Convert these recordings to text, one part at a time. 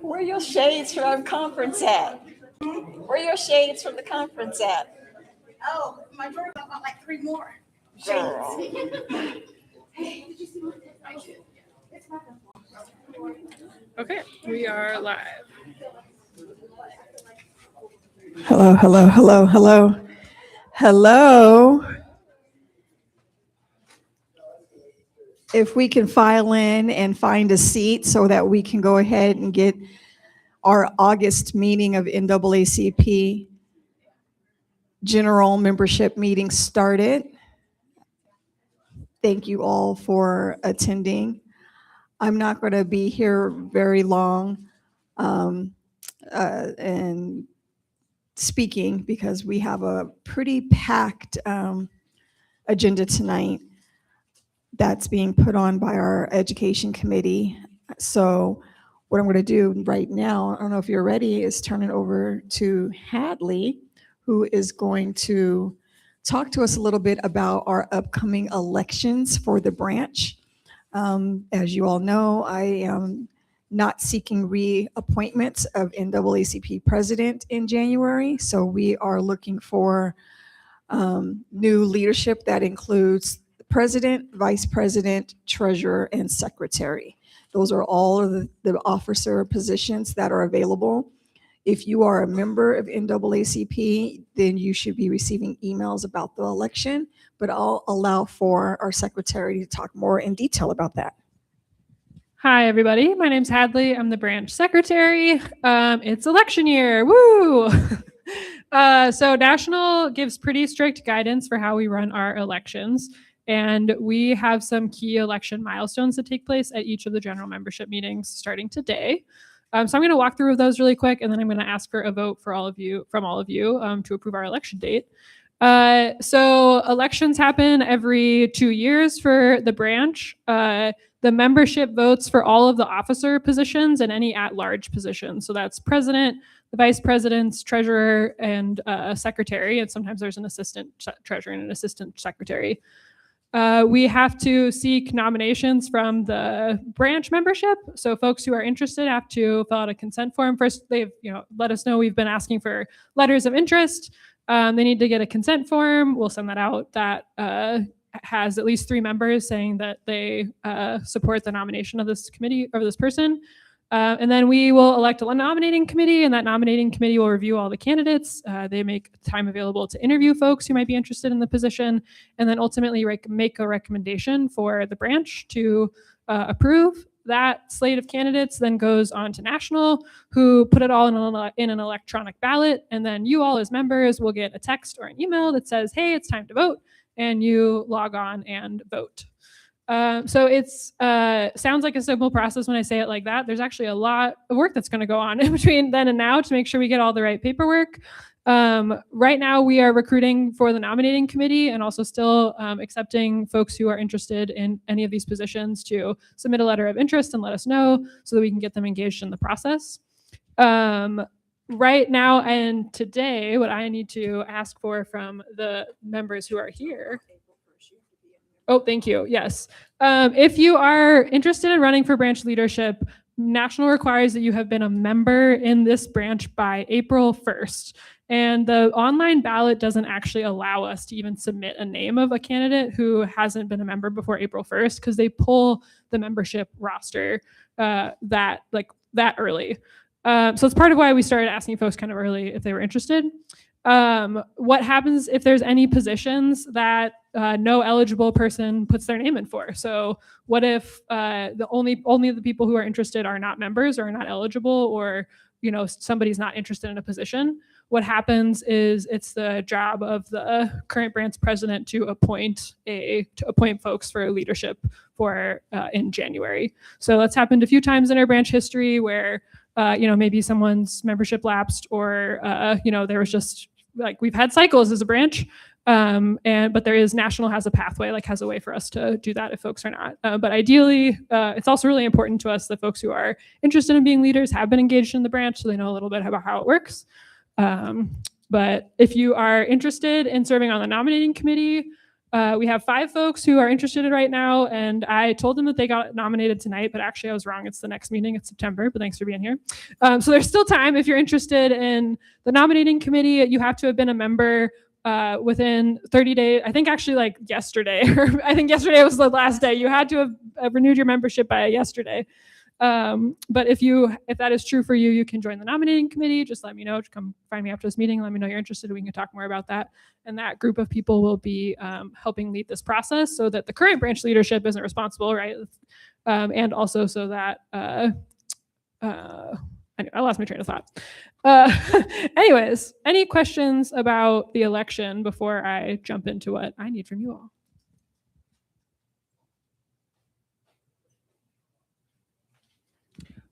Where are your shades from conference at? Where are your shades from the conference at? Oh, my daughter got like 3 more Girl. Hey, did you see what I did? It's not Okay, we are live. Hello, hello, hello, hello. Hello. If we can file in and find a seat so that we can go ahead and get our August meeting of NAACP general membership meeting started. Thank you all for attending. I'm not going to be here very long and speaking because we have a pretty packed agenda tonight that's being put on by our education committee. So what I'm going to do right now, I don't know if you're ready, is turn it over to Hadley, who is going to talk to us a little bit about our upcoming elections for the branch. As you all know, I am not seeking reappointments of NAACP president in January, so we are looking for new leadership that includes president, vice president, treasurer, and secretary. Those are all of the officer positions that are available. If you are a member of NAACP, then you should be receiving emails about the election, but I'll allow for our secretary to talk more in detail about that. Hi, everybody. My name's Hadley. I'm the branch secretary. It's election year. Woo! So National gives pretty strict guidance for how we run our elections. And we have some key election milestones that take place at each of the general membership meetings starting today. So I'm going to walk through those really quick, and then I'm going to ask for a vote from all of you to approve our election date. So elections happen every 2 years for the branch. The membership votes for all of the officer positions and any at-large positions. So that's president, the vice presidents, treasurer, and secretary. And sometimes there's an assistant treasurer and an assistant secretary. We have to seek nominations from the branch membership. So folks who are interested have to fill out a consent form. First, they've let us know we've been asking for letters of interest. They need to get a consent form. We'll send that out. That has at least 3 members saying that they support the nomination of this committee or this person. And then we will elect a nominating committee, and that nominating committee will review all the candidates. They make time available to interview folks who might be interested in the position, and then ultimately make a recommendation for the branch to approve. That slate of candidates then goes on to National, who put it all in an electronic ballot, and then you all as members will get a text or an email that says, hey, it's time to vote, and you log on and vote. So it's sounds like a simple process when I say it like that. There's actually a lot of work that's going to go on in between then and now to make sure we get all the right paperwork. Right now we are recruiting for the nominating committee and also still accepting folks who are interested in any of these positions to submit a letter of interest and let us know so that we can get them engaged in the process. Right now and today, what I need to ask for from the members who are here. Oh, thank you. Yes. If you are interested in running for branch leadership, National requires that you have been a member in this branch by April 1st. And the online ballot doesn't actually allow us to even submit a name of a candidate who hasn't been a member before April 1st because they pull the membership roster that early. So it's part of why we started asking folks kind of early if they were interested. What happens if there's any positions that no eligible person puts their name in for? So what if only the people who are interested are not members or are not eligible, or somebody's not interested in a position? What happens is it's the job of the current branch president to appoint folks for leadership for in January. So that's happened a few times in our branch history where maybe someone's membership lapsed, or there was just we've had cycles as a branch, but National has a pathway, has a way for us to do that if folks are not. But ideally, it's also really important to us that folks who are interested in being leaders have been engaged in the branch, so they know a little bit about how it works. But if you are interested in serving on the nominating committee, We have 5 folks who are interested right now, and I told them that they got nominated tonight, but actually I was wrong. It's the next meeting. It's September, but thanks for being here. So there's still time if you're interested in the nominating committee. You have to have been a member within 30 days. I think actually like yesterday, or I think yesterday was the last day. You had to have renewed your membership by yesterday. But if that is true for you, you can join the nominating committee. Just let me know. Just come find me after this meeting. Let me know you're interested. We can talk more about that. And that group of people will be helping lead this process so that the current branch leadership isn't responsible, right? And also so that I lost my train of thought. Anyways, any questions about the election before I jump into what I need from you all?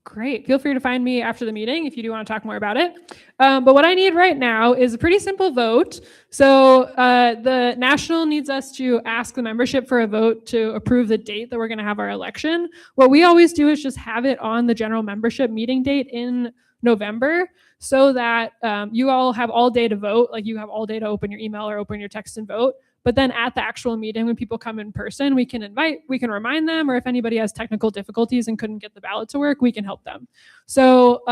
Great. Feel free to find me after the meeting if you do want to talk more about it. But what I need right now is a pretty simple vote. So the national needs us to ask the membership for a vote to approve the date that we're going to have our election. What we always do is just have it on the general membership meeting date in November so that you all have all day to vote. Like you have all day to open your email or open your text and vote. But then at the actual meeting, when people come in person, we can remind them, or if anybody has technical difficulties and couldn't get the ballot to work, we can help them. So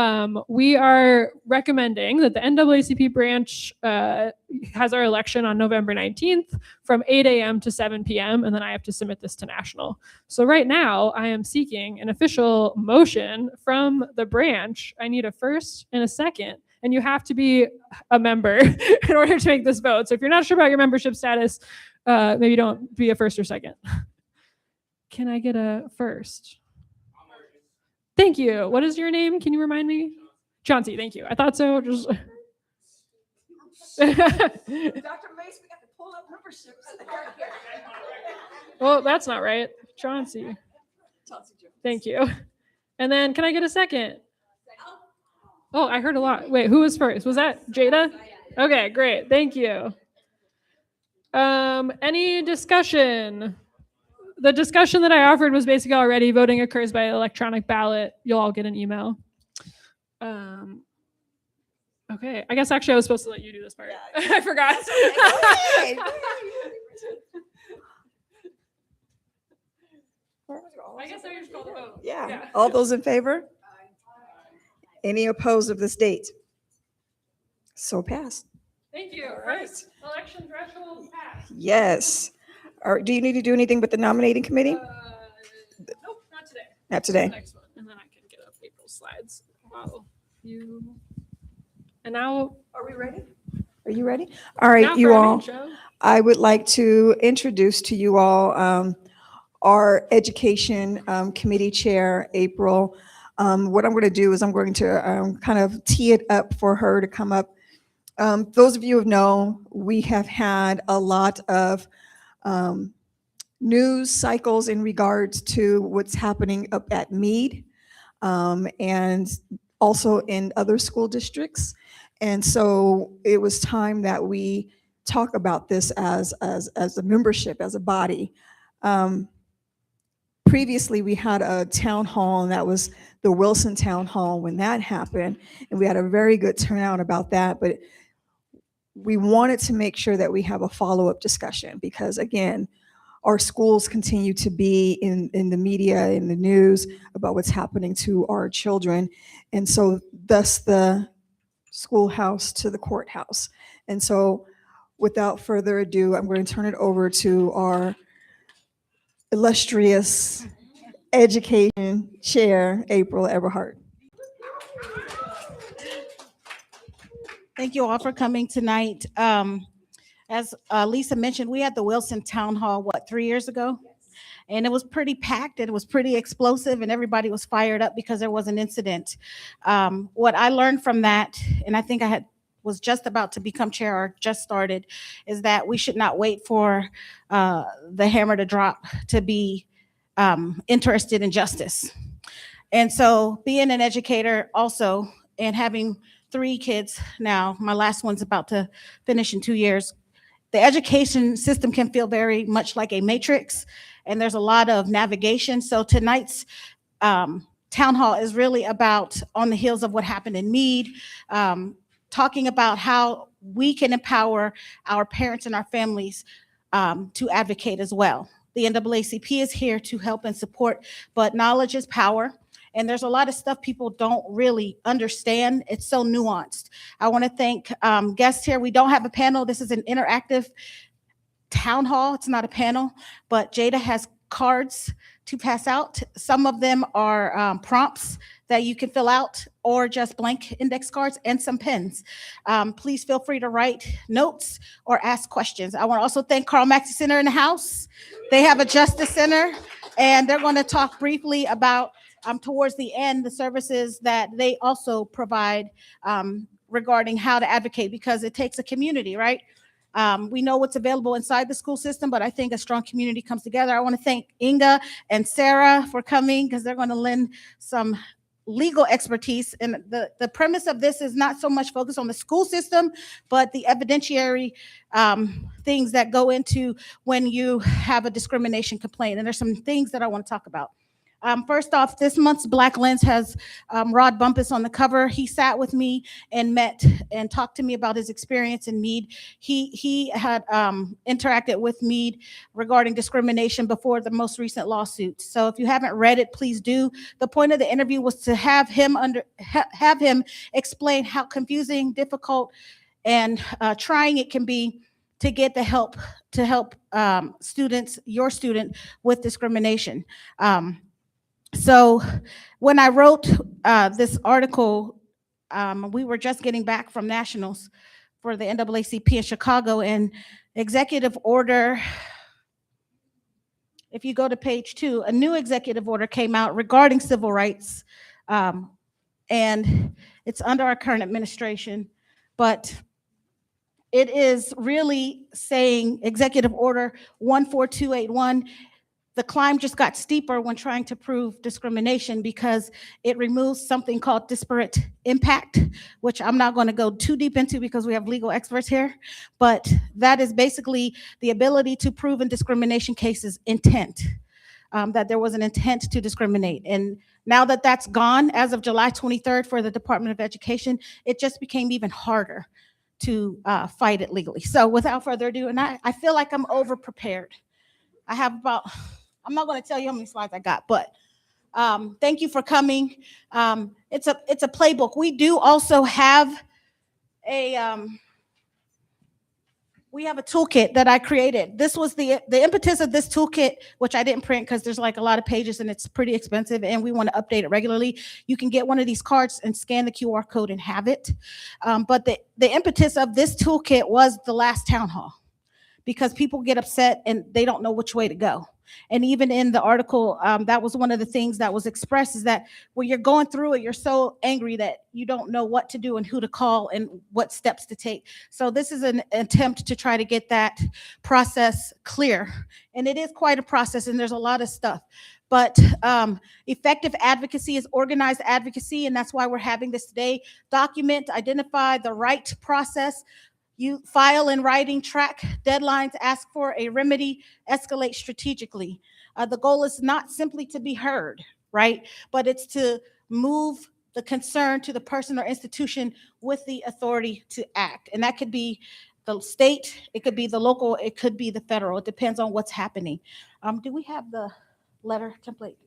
we are recommending that the NAACP branch has our election on November 19th from 8 a.m. to 7 p.m. And then I have to submit this to national. So right now I am seeking an official motion from the branch. I need a first and a second. And you have to be a member in order to make this vote. So if you're not sure about your membership status, maybe don't be a first or second. Can I get a first? Thank you. What is your name? Can you remind me? Chauncey, thank you. I thought so. Just Dr. Mace, we got to pull up memberships. Well, that's not right. Chauncey. Thank you. And then can I get a second? Oh, I heard a lot. Wait, who was first? Was that Jada? Okay, great. Thank you. Any discussion? The discussion that I offered was basically already voting occurs by electronic ballot. You'll all get an email. Okay, I guess actually I was supposed to let you do this part. Yeah. I forgot. I guess I just called the vote. Yeah. All those in favor? Any opposed of this date? So passed. Thank you. All right. Election threshold passed. Yes. Do you need to do anything with the nominating committee? Nope, not today. Not today. Next one, and then I can get up April's slides. Wow. And now, Are we ready? Are you ready? All right, now you for our all. main show. I would like to introduce to you all our education committee chair, April. What I'm going to do is I'm going to kind of tee it up for her to come up. Those of you who know, we have had a lot of news cycles in regards to what's happening up at Meade and also in other school districts. And so it was time that we talk about this as a membership, as a body. Previously, we had a town hall, and that was the Wilson Town Hall when that happened. And we had a very good turnout about that. But we wanted to make sure that we have a follow-up discussion because, again, our schools continue to be in the media, in the news about what's happening to our children. And so thus the schoolhouse to the courthouse. And so without further ado, I'm going to turn it over to our illustrious education chair, April Eberhardt. Thank you all for coming tonight. As Lisa mentioned, we had the Wilson Town Hall, 3 years ago? And it was pretty packed, and it was pretty explosive, and everybody was fired up because there was an incident. What I learned from that, and I think was just about to become chair or just started, is that we should not wait for the hammer to drop to be interested in justice. And so being an educator also, and having 3 kids now, my last one's about to finish in 2 years, the education system can feel very much like a matrix, and there's a lot of navigation. So tonight's town hall is really about, on the heels of what happened in Meade, talking about how we can empower our parents and our families to advocate as well. The NAACP is here to help and support, but knowledge is power. And there's a lot of stuff people don't really understand. It's so nuanced. I want to thank guests here. We don't have a panel. This is an interactive town hall. It's not a panel, but Jada has cards to pass out. Some of them are prompts that you can fill out, or just blank index cards and some pens. Please feel free to write notes or ask questions. I want to also thank Carl Maxey Center in the house. They have a Justice Center, and they're going to talk briefly about, towards the end, the services that they also provide regarding how to advocate, because it takes a community, right? We know what's available inside the school system, but I think a strong community comes together. I want to thank Inga and Sarah for coming, because they're going to lend some legal expertise. And the premise of this is not so much focused on the school system, but the evidentiary things that go into when you have a discrimination complaint. And there's some things that I want to talk about. First off, this month's Black Lens has Rod Bumpus on the cover. He sat with me and met and talked to me about his experience in Meade. He had interacted with Meade regarding discrimination before the most recent lawsuit. So if you haven't read it, please do. The point of the interview was to have him explain how confusing, difficult, and trying it can be to get the help to help students, your student, with discrimination. So when I wrote this article, we were just getting back from nationals for the NAACP in Chicago, and executive order, if you go to page 2, a new executive order came out regarding civil rights, and it's under our current administration, but it is really saying Executive Order 14281, the climb just got steeper when trying to prove discrimination, because it removes something called disparate impact, which I'm not going to go too deep into because we have legal experts here. But that is basically the ability to prove in discrimination cases intent, that there was an intent to discriminate. And now that that's gone, as of July 23rd for the Department of Education, it just became even harder to fight it legally. So without further ado, and I feel like I'm over prepared. I have about, I'm not going to tell you how many slides I got, but thank you for coming. It's a playbook. We do also have a toolkit that I created. This was the impetus of this toolkit, which I didn't print because there's like a lot of pages and it's pretty expensive, and we want to update it regularly. You can get one of these cards and scan the QR code and have it. But the impetus of this toolkit was the last town hall, because people get upset and they don't know which way to go. And even in the article, that was one of the things that was expressed, is that when you're going through it, you're so angry that you don't know what to do and who to call and what steps to take. So this is an attempt to try to get that process clear. And it is quite a process, and there's a lot of stuff. But effective advocacy is organized advocacy, and that's why we're having this today. Document, identify the right process. You file in writing, track deadlines, ask for a remedy, escalate strategically. The goal is not simply to be heard, right? But it's to move the concern to the person or institution with the authority to act. And that could be the state, it could be the local, it could be the federal. It depends on what's happening. Do we have the letter template?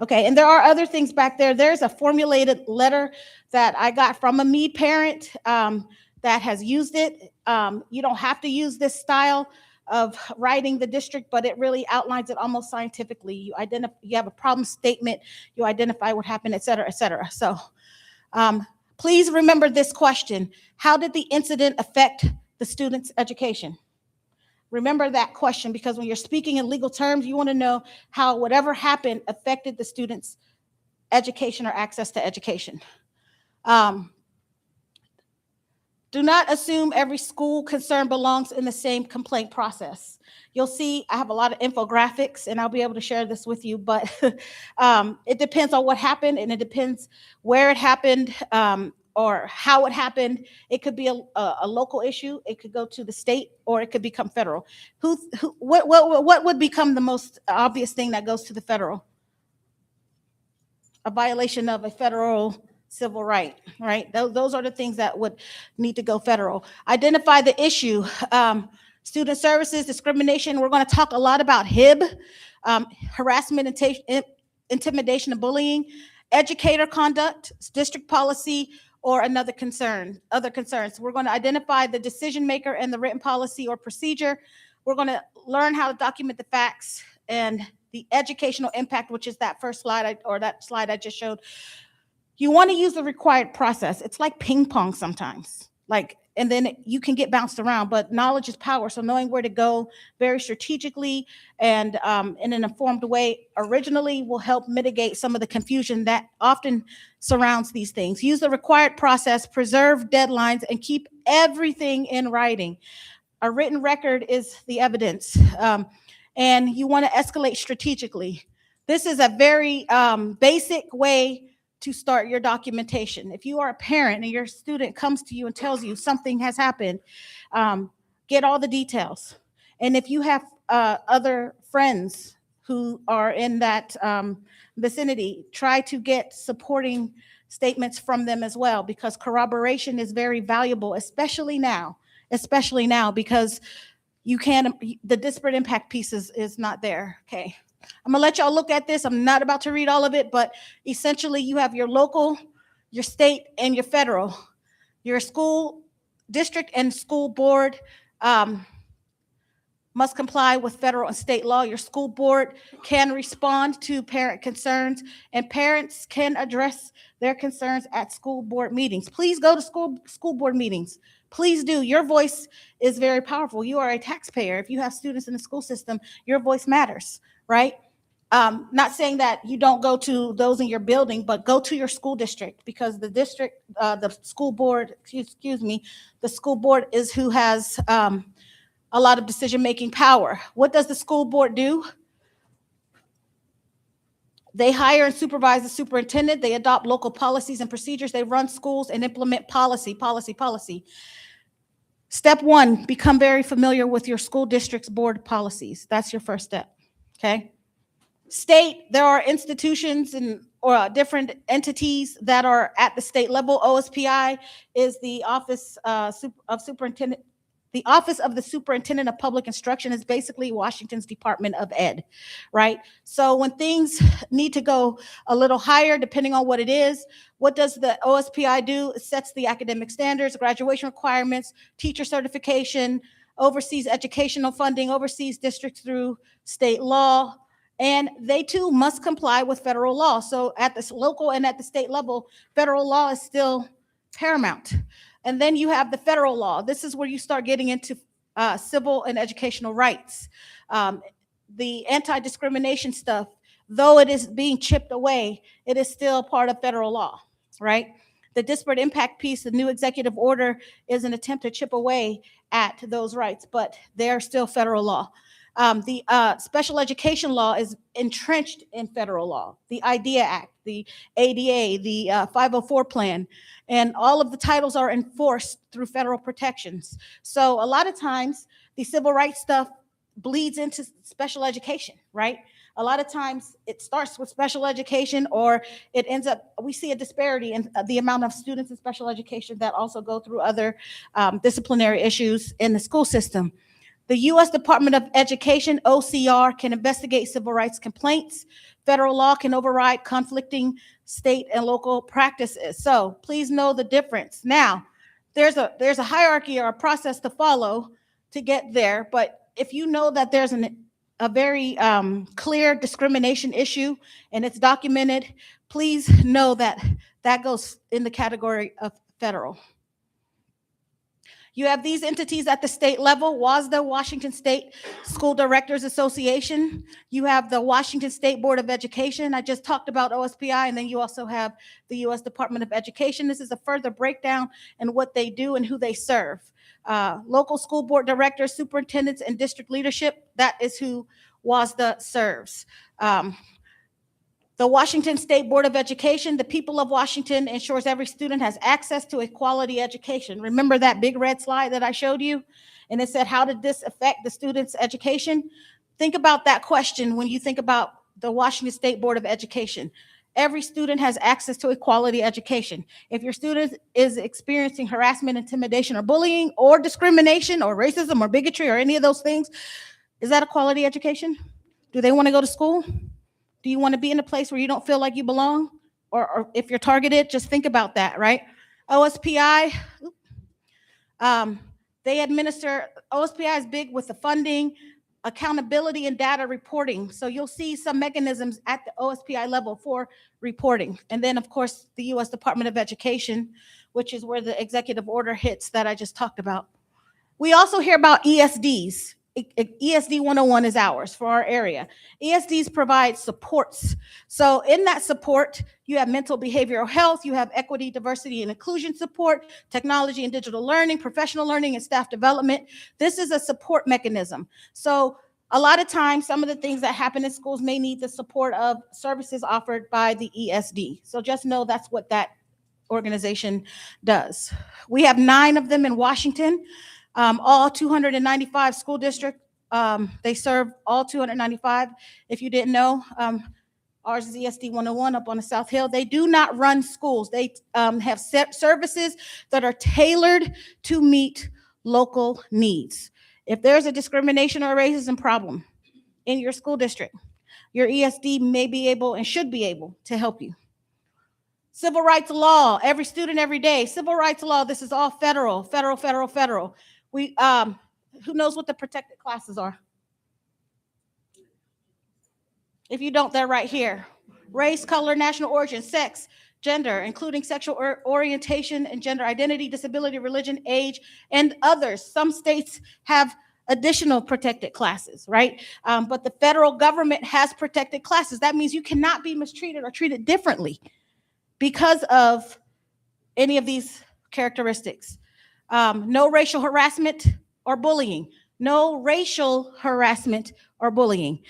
Okay, and there are other things back there. There's a formulated letter that I got from a Meade parent that has used it. You don't have to use this style of writing the district, but it really outlines it almost scientifically. You have a problem statement, you identify what happened, et cetera, et cetera. So please remember this question: how did the incident affect the student's education? Remember that question, because when you're speaking in legal terms, you want to know how whatever happened affected the student's education or access to education. Do not assume every school concern belongs in the same complaint process. You'll see I have a lot of infographics, and I'll be able to share this with you, but it depends on what happened, and it depends where it happened or how it happened. It could be a local issue, it could go to the state, or it could become federal. What would become the most obvious thing that goes to the federal? A violation of a federal civil right, right? Those are the things that would need to go federal. Identify the issue. Student services, discrimination. We're going to talk a lot about HIB, harassment, intimidation, and bullying, educator conduct, district policy, or other concerns. We're going to identify the decision maker and the written policy or procedure. We're going to learn how to document the facts and the educational impact, which is that first slide that slide I just showed. You want to use the required process. It's like ping pong sometimes, and then you can get bounced around, but knowledge is power. So knowing where to go very strategically and in an informed way originally will help mitigate some of the confusion that often surrounds these things. Use the required process, preserve deadlines, and keep everything in writing. A written record is the evidence, and you want to escalate strategically. This is a very basic way to start your documentation. If you are a parent and your student comes to you and tells you something has happened, get all the details. And if you have other friends who are in that vicinity, try to get supporting statements from them as well, because corroboration is very valuable, especially now, because the disparate impact piece is not there. Okay. I'm gonna let y'all look at this. I'm not about to read all of it, but essentially you have your local, your state, and your federal. Your school district and school board must comply with federal and state law. Your school board can respond to parent concerns, and parents can address their concerns at school board meetings. Please go to school board meetings. Please do. Your voice is very powerful. You are a taxpayer. If you have students in the school system, your voice matters, right? Not saying that you don't go to those in your building, but go to your school district, because the district, the school board is who has a lot of decision-making power. What does the school board do? They hire and supervise the superintendent. They adopt local policies and procedures. They run schools and implement policy. Step one, become very familiar with your school district's board policies. That's your first step, okay? State, there are institutions or different entities that are at the state level. OSPI is the Office of Superintendent. The Office of the Superintendent of Public Instruction is basically Washington's Department of Ed, right? So when things need to go a little higher, depending on what it is, what does the OSPI do? It sets the academic standards, graduation requirements, teacher certification, oversees educational funding, oversees districts through state law, and they too must comply with federal law. So at the local and at the state level, federal law is still paramount. And then you have the federal law. This is where you start getting into civil and educational rights. The anti-discrimination stuff, though it is being chipped away, it is still part of federal law, right? The disparate impact piece, the new executive order, is an attempt to chip away at those rights, but they're still federal law. The special education law is entrenched in federal law. The IDEA Act, the ADA, the 504 plan, and all of the titles are enforced through federal protections. So a lot of times the civil rights stuff bleeds into special education, right? A lot of times it starts with special education, or it ends up, we see a disparity in the amount of students in special education that also go through other disciplinary issues in the school system. The U.S. Department of Education, OCR, can investigate civil rights complaints. Federal law can override conflicting state and local practices. So please know the difference. Now, there's a hierarchy or a process to follow to get there, but if you know that there's a very clear discrimination issue and it's documented, please know that that goes in the category of federal. You have these entities at the state level, WASDA, Washington State School Directors Association. You have the Washington State Board of Education. I just talked about OSPI, and then you also have the U.S. Department of Education. This is a further breakdown in what they do and who they serve. Local school board directors, superintendents, and district leadership, that is who WASDA serves. The Washington State Board of Education, the people of Washington, ensures every student has access to a quality education. Remember that big red slide that I showed you? And it said, how did this affect the student's education? Think about that question when you think about the Washington State Board of Education. every student has access to a quality education. If your student is experiencing harassment, intimidation, or bullying, or discrimination, or racism, or bigotry, or any of those things, is that a quality education? Do they want to go to school? Do you want to be in a place where you don't feel like you belong? Or if you're targeted, just think about that, right? OSPI, OSPI is big with the funding, accountability, and data reporting. So you'll see some mechanisms at the OSPI level for reporting. And then, of course, the U.S. Department of Education, which is where the executive order hits that I just talked about. We also hear about ESDs. ESD 101 is ours for our area. ESDs provide supports. So in that support, you have mental behavioral health, you have equity, diversity, and inclusion support, technology and digital learning, professional learning, and staff development. This is a support mechanism. So a lot of times, some of the things that happen in schools may need the support of services offered by the ESD. So just know that's what that organization does. We have 9 of them in Washington. All 295 school districts, they serve all 295. If you didn't know, ours is ESD 101 up on the South Hill. They do not run schools. They have services that are tailored to meet local needs. If there's a discrimination or racism problem in your school district, your ESD may be able and should be able to help you. Civil rights law, every student, every day. Civil rights law, this is all federal. We, who knows what the protected classes are? If you don't, they're right here. Race, color, national origin, sex, gender, including sexual orientation and gender identity, disability, religion, age, and others. Some states have additional protected classes, right? But the federal government has protected classes. That means you cannot be mistreated or treated differently because of any of these characteristics. No racial harassment or bullying. No racial harassment or bullying.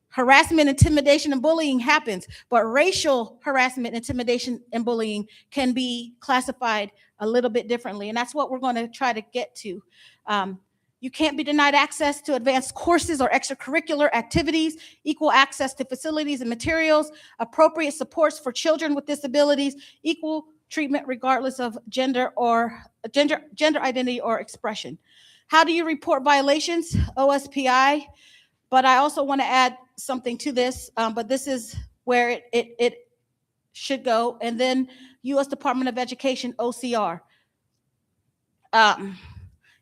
Harassment, intimidation, and bullying happens, but racial harassment, intimidation, and bullying can be classified a little bit differently, and that's what we're going to try to get to. You can't be denied access to advanced courses or extracurricular activities, equal access to facilities and materials, appropriate supports for children with disabilities, equal treatment regardless of gender identity or expression. How do you report violations? OSPI, but I also want to add something to this, but this is where it should go, and then U.S. Department of Education, OCR.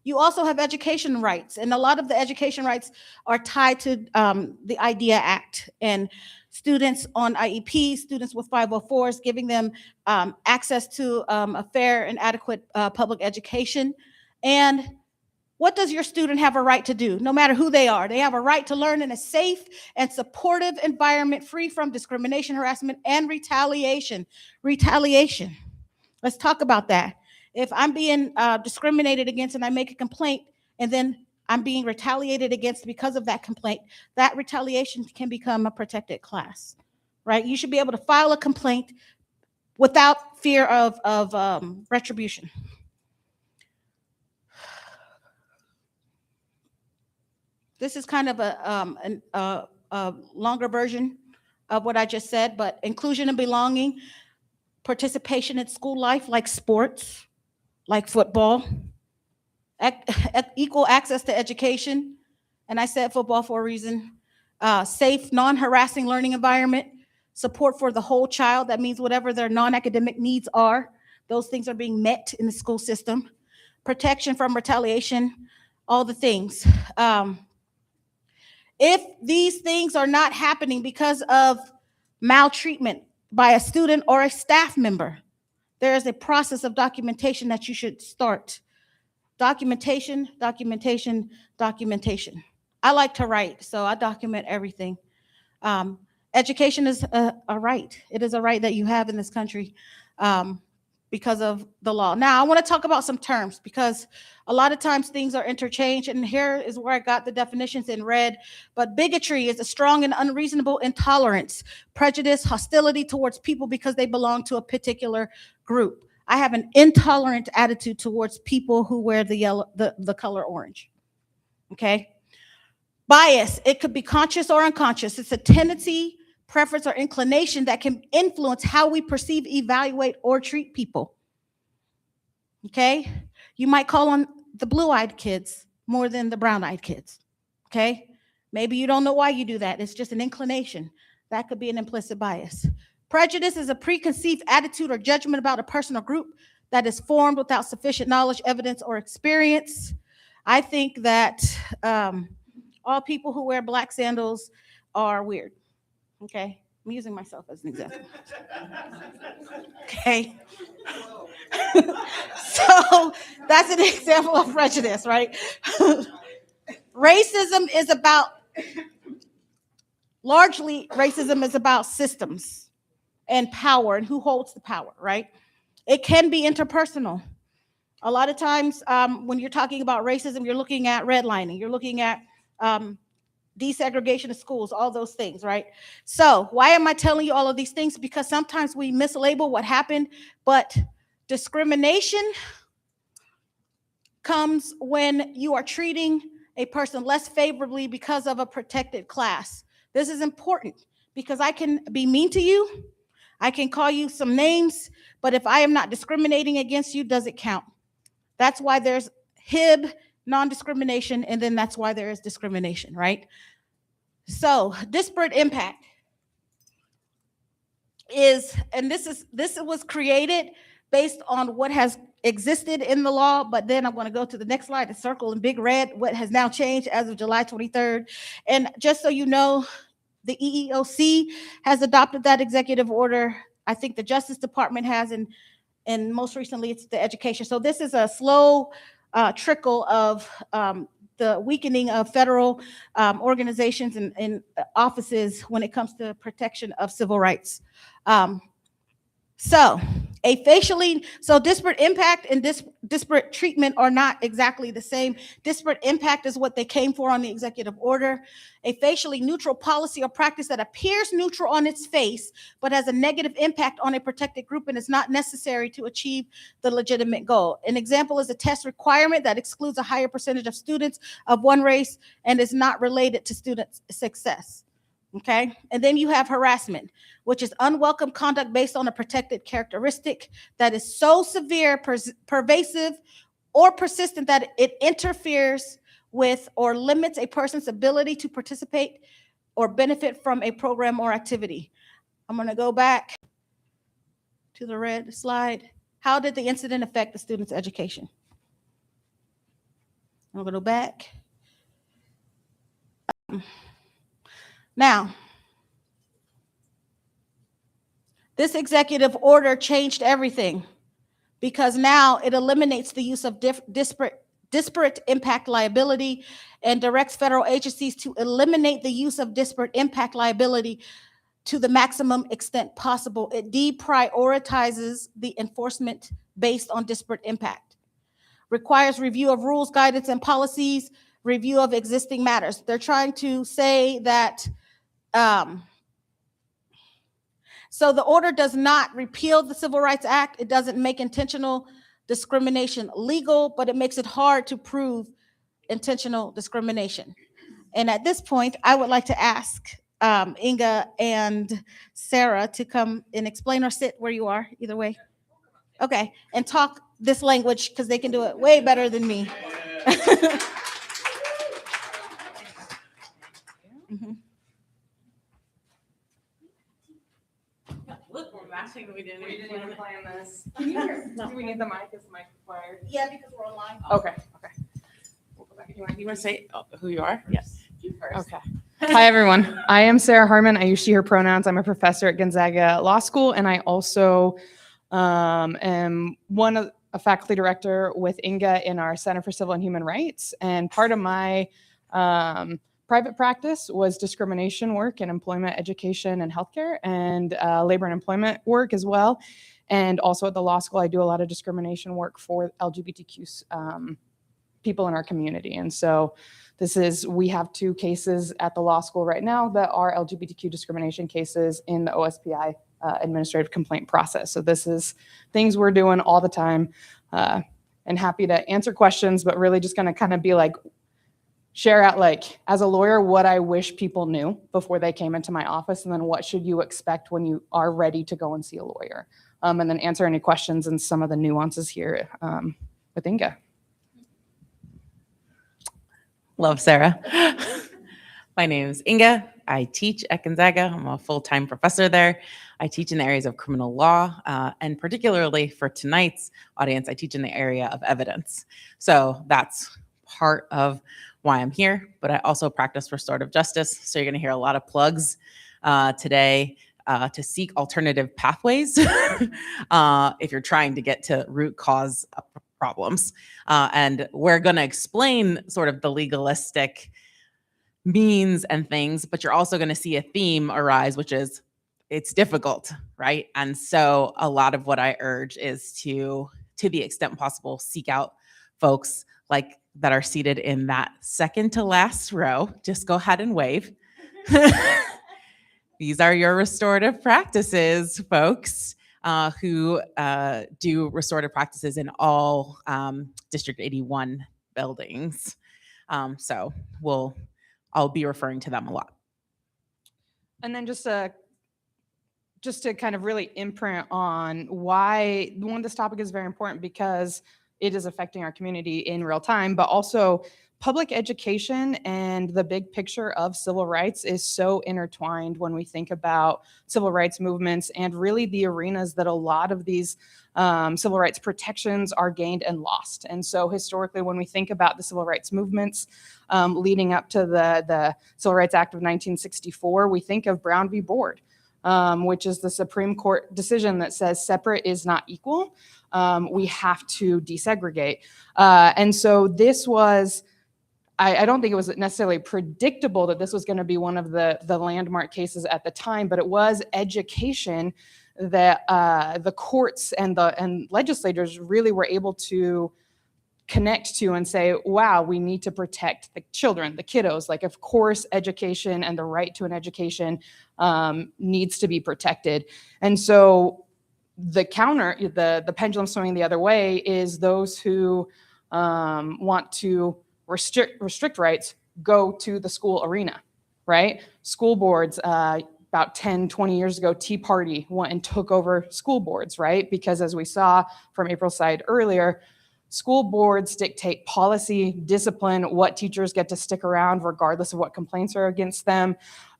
You also have education rights, and a lot of the education rights are tied to the IDEA Act and students on IEP, students with 504s, giving them access to a fair and adequate public education. And what does your student have a right to do, no matter who they are? They have a right to learn in a safe and supportive environment free from discrimination, harassment, and retaliation. Retaliation. Let's talk about that. If I'm being discriminated against and I make a complaint and then I'm being retaliated against because of that complaint, that retaliation can become a protected class, right? You should be able to file a complaint without fear of retribution. This is kind of a longer version of what I just said, but inclusion and belonging, participation in school life like sports, like football, equal access to education, and I said football for a reason, safe, non-harassing learning environment, support for the whole child. That means whatever their non-academic needs are, those things are being met in the school system, protection from retaliation, all the things. If these things are not happening because of maltreatment by a student or a staff member, there is a process of documentation that you should start. Documentation, documentation, documentation. I like to write, so I document everything. Education is a right. It is a right that you have in this country because of the law. Now, I want to talk about some terms because a lot of times things are interchanged, and here is where I got the definitions in red. But bigotry is a strong and unreasonable intolerance, prejudice, hostility towards people because they belong to a particular group. I have an intolerant attitude towards people who wear the color orange. Okay? Bias, it could be conscious or unconscious. It's a tendency, preference, or inclination that can influence how we perceive, evaluate, or treat people. Okay? You might call on the blue-eyed kids more than the brown-eyed kids. Okay? Maybe you don't know why you do that. It's just an inclination. That could be an implicit bias. Prejudice is a preconceived attitude or judgment about a person or group that is formed without sufficient knowledge, evidence, or experience. I think that all people who wear black sandals are weird. Okay? I'm using myself as an example. Okay? So that's an example of prejudice, right? Largely, racism is about systems and power and who holds the power, right? It can be interpersonal. A lot of times when you're talking about racism, you're looking at redlining, you're looking at desegregation of schools, all those things, right? So why am I telling you all of these things? Because sometimes we mislabel what happened, but discrimination comes when you are treating a person less favorably because of a protected class. This is important because I can be mean to you, I can call you some names, but if I am not discriminating against you, does it count? That's why there's HIB, non-discrimination, and then that's why there is discrimination, right? So disparate impact is, and this was created based on what has existed in the law, but then I'm going to go to the next slide, the circle in big red, what has now changed as of July 23rd. And just so you know, the EEOC has adopted that executive order. I think the Justice Department has, and most recently it's the education. So this is a slow trickle of the weakening of federal organizations and offices when it comes to protection of civil rights. So disparate impact and disparate treatment are not exactly the same. Disparate impact is what they came for on the executive order. A facially neutral policy or practice that appears neutral on its face, but has a negative impact on a protected group and is not necessary to achieve the legitimate goal. An example is a test requirement that excludes a higher percentage of students of one race and is not related to student success. Okay, and then you have harassment, which is unwelcome conduct based on a protected characteristic that is so severe, pervasive, or persistent that it interferes with or limits a person's ability to participate or benefit from a program or activity. I'm going to go back to the red slide. How did the incident affect the student's education? I'm going to go back. Now, this executive order changed everything because now it eliminates the use of disparate impact liability and directs federal agencies to eliminate the use of disparate impact liability to the maximum extent possible. It deprioritizes the enforcement based on disparate impact. Requires review of rules, guidance, and policies, review of existing matters. They're trying to say that so the order does not repeal the Civil Rights Act. It doesn't make intentional discrimination legal, but it makes it hard to prove intentional discrimination. And at this point, I would like to ask Inga and Sarah to come and explain, or sit where you are, either way. Okay, and talk this language because they can do it way better than me. Mhm. Look, we're matching. We didn't even plan this. Do we need the mic? Is the mic required? Yeah, because we're online. Okay. We'll go back. You want to say who you are? Yes. You first. Okay. Hi, everyone. I am Sarah Harmon. I use she, her pronouns. I'm a professor at Gonzaga Law School, and I also am a faculty director with Inga in our Center for Civil and Human Rights. And part of my private practice was discrimination work in employment, education, and healthcare, and labor and employment work as well. And also at the law school, I do a lot of discrimination work for LGBTQ people in our community. And so we have 2 cases at the law school right now that are LGBTQ discrimination cases in the OSPI administrative complaint process. So this is things we're doing all the time, and happy to answer questions, but really just going to kind of be like, share out, like, as a lawyer, what I wish people knew before they came into my office, and then what should you expect when you are ready to go and see a lawyer, and then answer any questions and some of the nuances here with Inga. Love Sarah. My name is Inga. I teach at Gonzaga. I'm a full-time professor there. I teach in the areas of criminal law, and particularly for tonight's audience, I teach in the area of evidence. So that's part of why I'm here, but I also practice restorative justice. So you're going to hear a lot of plugs today to seek alternative pathways if you're trying to get to root cause problems. And we're going to explain sort of the legalistic means and things, but you're also going to see a theme arise, which is it's difficult, right? And so a lot of what I urge is to the extent possible, seek out folks like that are seated in that second to last row. Just go ahead and wave. These are your restorative practices, folks, who do restorative practices in all District 81 buildings. So I'll be referring to them a lot. And then just to kind of really imprint on why this topic is very important, because it is affecting our community in real time, but also public education and the big picture of civil rights is so intertwined when we think about civil rights movements and really the arenas that a lot of these civil rights protections are gained and lost. And so historically, when we think about the civil rights movements leading up to the Civil Rights Act of 1964, we think of Brown v. Board, which is the Supreme Court decision that says separate is not equal. We have to desegregate. And so this was, I don't think it was necessarily predictable that this was going to be one of the landmark cases at the time, but it was education that the courts and legislators really were able to connect to and say, wow, we need to protect the children, the kiddos. Like, of course, education and the right to an education needs to be protected. And so the pendulum swinging the other way is those who want to restrict rights go to the school arena, right? School boards, about 10, 20 years ago, Tea Party went and took over school boards, right? Because as we saw from April's side earlier, school boards dictate policy, discipline, what teachers get to stick around regardless of what complaints are against them.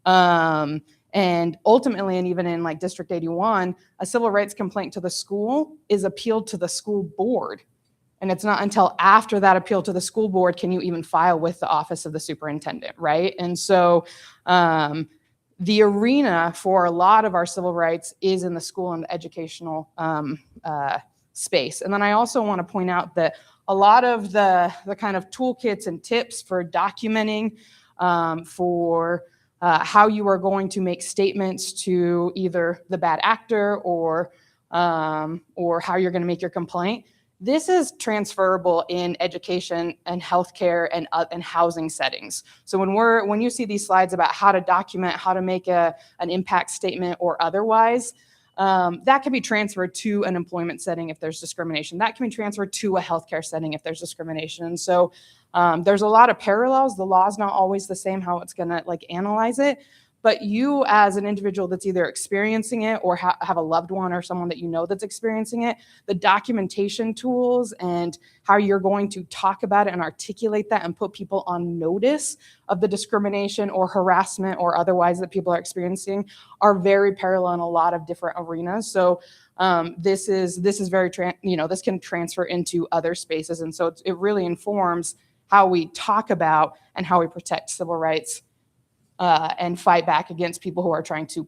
And ultimately, and even in like District 81, a civil rights complaint to the school is appealed to the school board. And it's not until after that appeal to the school board can you even file with the office of the superintendent, right? And so the arena for a lot of our civil rights is in the school and the educational space. And then I also want to point out that a lot of the kind of toolkits and tips for documenting for how you are going to make statements to either the bad actor or how you're going to make your complaint. This is transferable in education and healthcare and housing settings. So when you see these slides about how to document, how to make an impact statement or otherwise, that can be transferred to an employment setting if there's discrimination. That can be transferred to a healthcare setting if there's discrimination. And so there's a lot of parallels. The law is not always the same how it's going to like analyze it. But you as an individual that's either experiencing it or have a loved one or someone that you know that's experiencing it, the documentation tools and how you're going to talk about it and articulate that and put people on notice of the discrimination or harassment or otherwise that people are experiencing are very parallel in a lot of different arenas. So this is very, this can transfer into other spaces. And so it really informs how we talk about and how we protect civil rights and fight back against people who are trying to,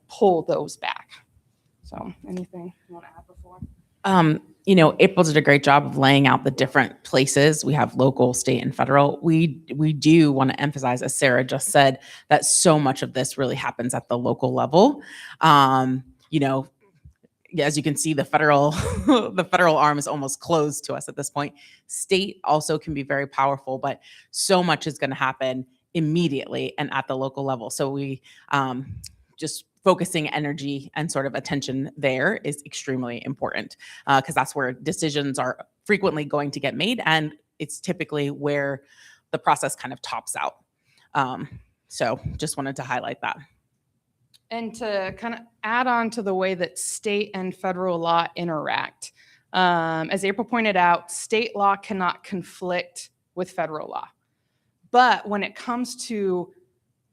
pull those back. So anything you want to add before? April did a great job of laying out the different places. We have local, state, and federal. We do want to emphasize, as Sarah just said, that so much of this really happens at the local level. As you can see, the federal arm is almost closed to us at this point. State also can be very powerful, but so much is going to happen immediately and at the local level. So we just focusing energy and sort of attention there is extremely important because that's where decisions are frequently going to get made. And it's typically where the process kind of tops out. So just wanted to highlight that. And to kind of add on to the way that state and federal law interact, as April pointed out, state law cannot conflict with federal law. But when it comes to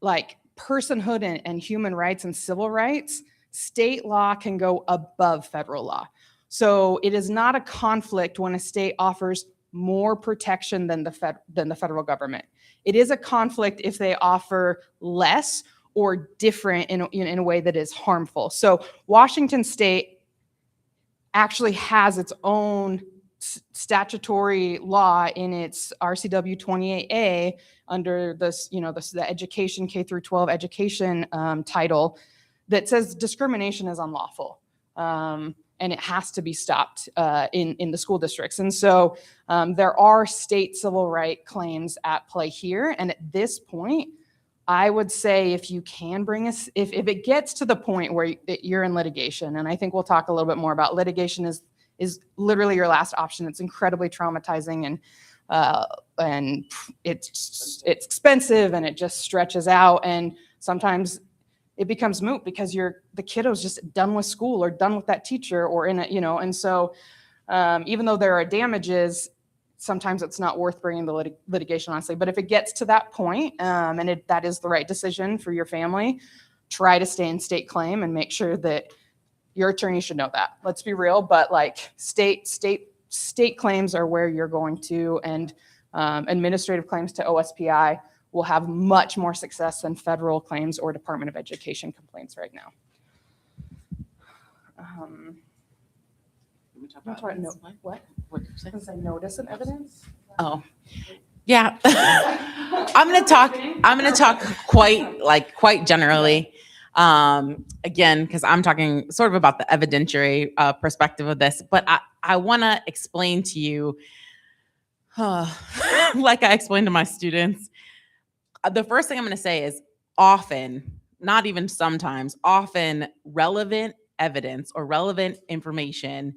like personhood and human rights and civil rights, state law can go above federal law. So it is not a conflict when a state offers more protection than the federal government. It is a conflict if they offer less or different in a way that is harmful. So Washington State actually has its own statutory law in its RCW 28A under this, the education K through 12 education title that says discrimination is unlawful. And it has to be stopped in the school districts. And so there are state civil right claims at play here. And at this point, I would say if you can bring us, if it gets to the point where you're in litigation, and I think we'll talk a little bit more about litigation is literally your last option. It's incredibly traumatizing and it's expensive and it just stretches out. And sometimes it becomes moot because the kiddo's just done with school or done with that teacher or and so even though there are damages, sometimes it's not worth bringing the litigation, honestly. But if it gets to that point and that is the right decision for your family, try to stay in state claim and make sure that your attorney should know that. Let's be real, but like state claims are where you're going to, and administrative claims to OSPI will have much more success than federal claims or Department of Education complaints right now. What? Since I notice and evidence. Oh, yeah. I'm going to talk quite generally. Again, because I'm talking sort of about the evidentiary perspective of this, but I want to explain to you, like I explained to my students, the first thing I'm going to say is often, not even sometimes, often relevant evidence or relevant information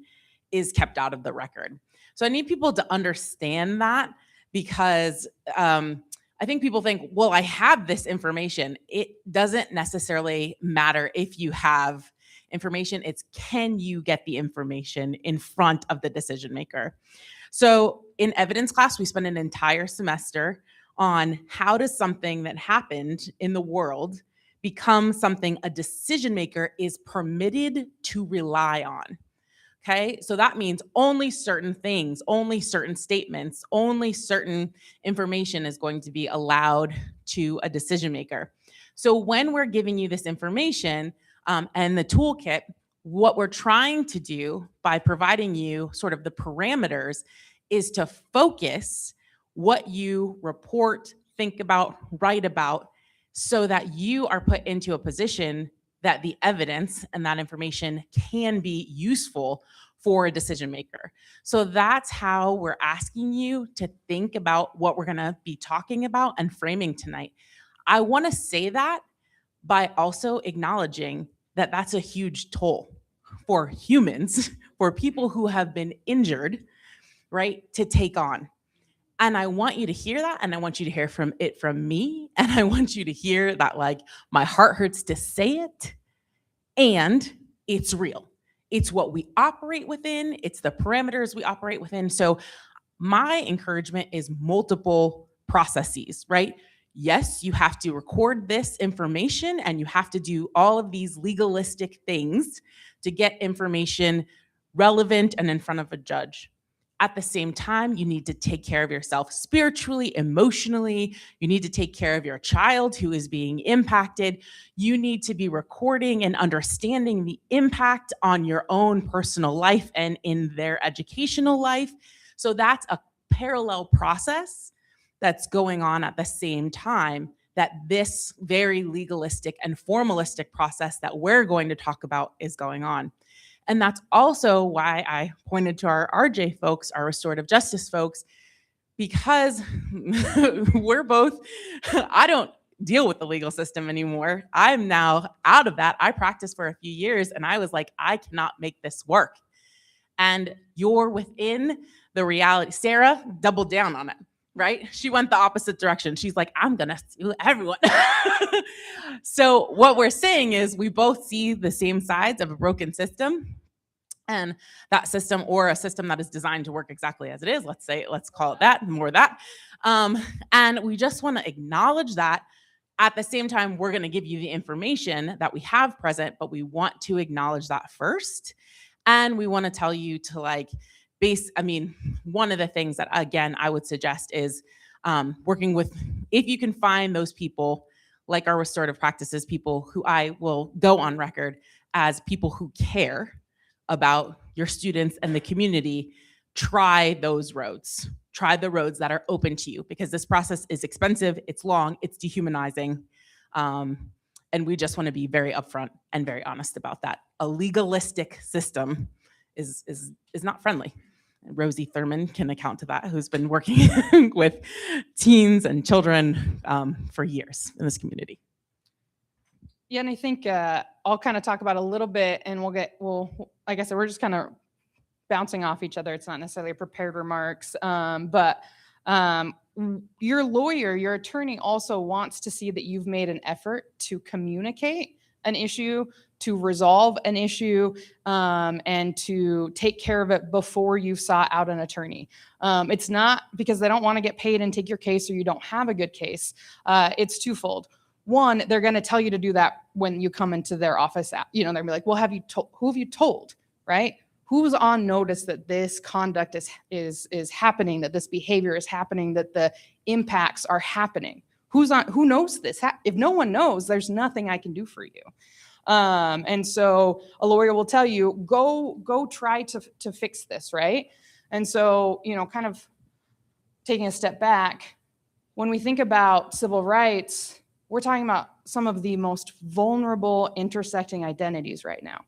is kept out of the record. So I need people to understand that, because I think people think, well, I have this information. It doesn't necessarily matter if you have information. It's can you get the information in front of the decision maker? So in evidence class, we spend an entire semester on how does something that happened in the world become something a decision maker is permitted to rely on. Okay, so that means only certain things, only certain statements, only certain information is going to be allowed to a decision maker. So when we're giving you this information and the toolkit, what we're trying to do by providing you sort of the parameters is to focus what you report, think about, write about, so that you are put into a position that the evidence and that information can be useful for a decision maker. So that's how we're asking you to think about what we're gonna be talking about and framing tonight. I wanna say that by also acknowledging that that's a huge toll for humans, for people who have been injured, right, to take on. And I want you to hear that, and I want you to hear from me, and I want you to hear that, like, my heart hurts to say it, and it's real. It's what we operate within. It's the parameters we operate within. So my encouragement is multiple processes, right? Yes, you have to record this information and you have to do all of these legalistic things to get information relevant and in front of a judge. At the same time, you need to take care of yourself spiritually, emotionally. You need to take care of your child who is being impacted. You need to be recording and understanding the impact on your own personal life and in their educational life. So that's a parallel process that's going on at the same time that this very legalistic and formalistic process that we're going to talk about is going on. And that's also why I pointed to our RJ folks, our restorative justice folks, because we're both, I don't deal with the legal system anymore. I'm now out of that. I practiced for a few years and I was like, I cannot make this work. And you're within the reality. Sarah doubled down on it. right? She went the opposite direction. She's like, I'm going to sue everyone. So what we're saying is we both see the same sides of a broken system. And that system, or a system that is designed to work exactly as it is, let's call it that, more that. And we just want to acknowledge that. At the same time, we're going to give you the information that we have present, but we want to acknowledge that first. And we want to tell you to one of the things that, again, I would suggest is working with, if you can find those people, like our restorative practices people, who I will go on record as people who care about your students and the community, try those roads. Try the roads that are open to you, because this process is expensive, it's long, it's dehumanizing. And we just want to be very upfront and very honest about that. A legalistic system is not friendly. Rosie Thurman can account to that, who's been working with teens and children for years in this community. Yeah, and I think I'll kind of talk about a little bit, and like I said, we're just kind of bouncing off each other. It's not necessarily a prepared remarks, but your lawyer, your attorney also wants to see that you've made an effort to communicate an issue, to resolve an issue, and to take care of it before you sought out an attorney. It's not because they don't want to get paid and take your case, or you don't have a good case. It's twofold. One, they're going to tell you to do that when you come into their office. They're going to be like, well, who have you told, right? Who's on notice that this conduct is happening, that this behavior is happening, that the impacts are happening? Who knows this? If no one knows, there's nothing I can do for you. And so a lawyer will tell you, go try to fix this, right? And so, kind of taking a step back, when we think about civil rights, we're talking about some of the most vulnerable intersecting identities right now,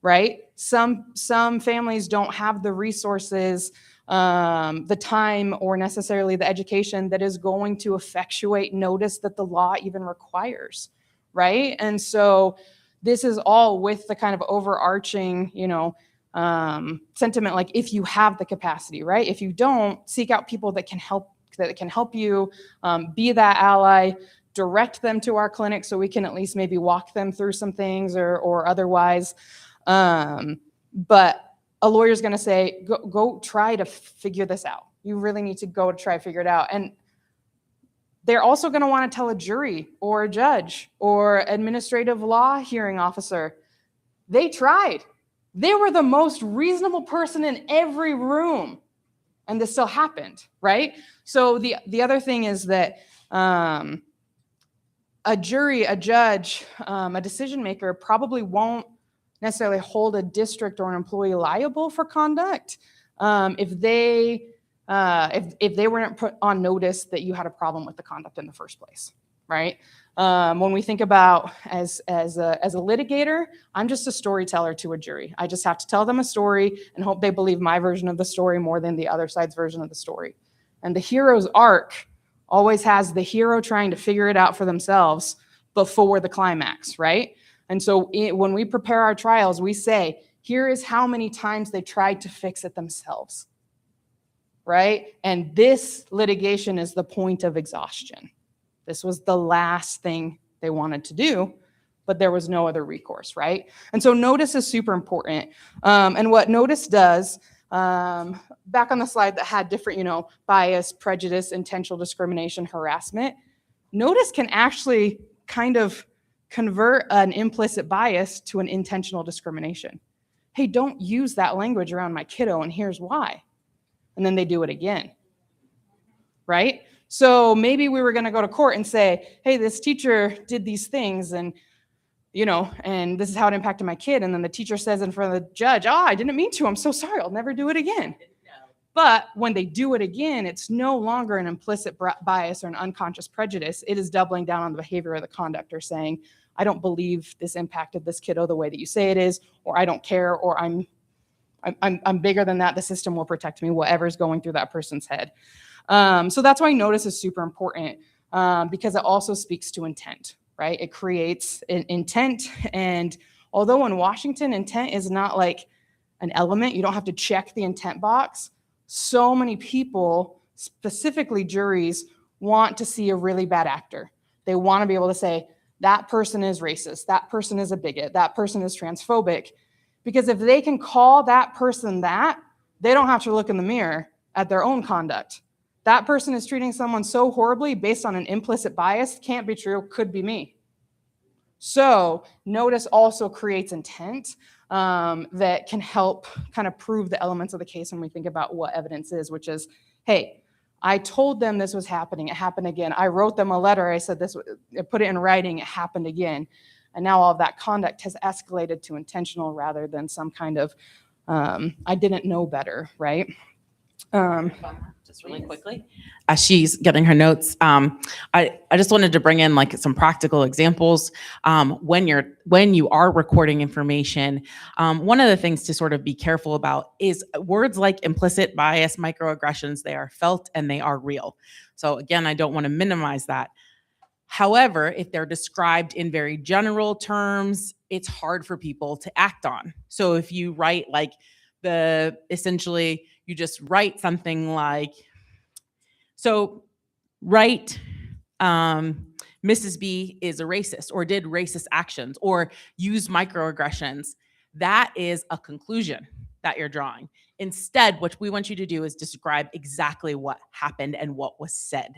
right? Some families don't have the resources, the time, or necessarily the education that is going to effectuate notice that the law even requires, right? And so this is all with the kind of overarching, sentiment, like, if you have the capacity, right? If you don't, seek out people that can help you, be that ally, direct them to our clinic so we can at least maybe walk them through some things or otherwise. But a lawyer's going to say, go try to figure this out. You really need to go try to figure it out. And they're also going to want to tell a jury or a judge or administrative law hearing officer, they tried. They were the most reasonable person in every room, and this still happened, right? So the other thing is that a jury, a judge, a decision maker probably won't necessarily hold a district or an employee liable for conduct if they weren't put on notice that you had a problem with the conduct in the first place, right? When we think about as a litigator, I'm just a storyteller to a jury. I just have to tell them a story and hope they believe my version of the story more than the other side's version of the story. And the hero's arc always has the hero trying to figure it out for themselves before the climax, right? And so when we prepare our trials, we say, here is how many times they tried to fix it themselves, right? And this litigation is the point of exhaustion. This was the last thing they wanted to do, but there was no other recourse, right? And so notice is super important. And what notice does, back on the slide that had different, bias, prejudice, intentional discrimination, harassment, notice can actually kind of convert an implicit bias to an intentional discrimination. Hey, don't use that language around my kiddo, and here's why. And then they do it again, right? So maybe we were going to go to court and say, hey, this teacher did these things, and and this is how it impacted my kid. And then the teacher says in front of the judge, I didn't mean to. I'm so sorry. I'll never do it again. But when they do it again, it's no longer an implicit bias or an unconscious prejudice. It is doubling down on the behavior of the conductor, saying, I don't believe this impacted this kiddo the way that you say it is, or I don't care, or I'm bigger than that. The system will protect me, whatever's going through that person's head. So that's why notice is super important, because it also speaks to intent, right? It creates an intent. And although in Washington, intent is not like an element, you don't have to check the intent box. So many people specifically juries want to see a really bad actor. They want to be able to say, that person is racist, that person is a bigot, that person is transphobic. Because if they can call that person that, they don't have to look in the mirror at their own conduct. That person is treating someone so horribly based on an implicit bias, can't be true, could be me. So notice also creates intent that can help kind of prove the elements of the case when we think about what evidence is, which is, hey, I told them this was happening, it happened again. I wrote them a letter, I said this, I put it in writing, it happened again. And now all of that conduct has escalated to intentional rather than some kind of, I didn't know better, right? Just really quickly, as she's getting her notes, I just wanted to bring in like some practical examples. When you are recording information, one of the things to sort of be careful about is words like implicit bias, microaggressions. They are felt and they are real. So again, I don't want to minimize that. However, if they're described in very general terms, it's hard for people to act on. So if you write like essentially you just write something like, so write, Mrs. B is a racist or did racist actions or used microaggressions. That is a conclusion that you're drawing. Instead, what we want you to do is describe exactly what happened and what was said.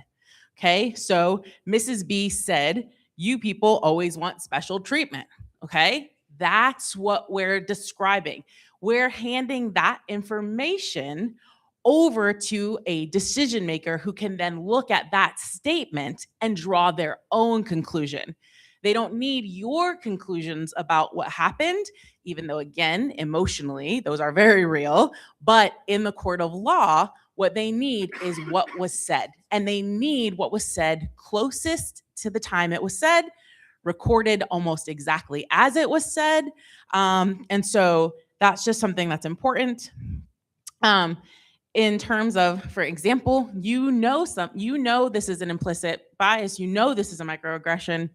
Okay, so Mrs. B said, you people always want special treatment. Okay, that's what we're describing. We're handing that information over to a decision maker who can then look at that statement and draw their own conclusion. They don't need your conclusions about what happened, even though, again, emotionally, those are very real. But in the court of law, what they need is what was said. And they need what was said closest to the time it was said, recorded almost exactly as it was said. And so that's just something that's important. In terms of, for example, you know this is an implicit bias, you know this is a microaggression,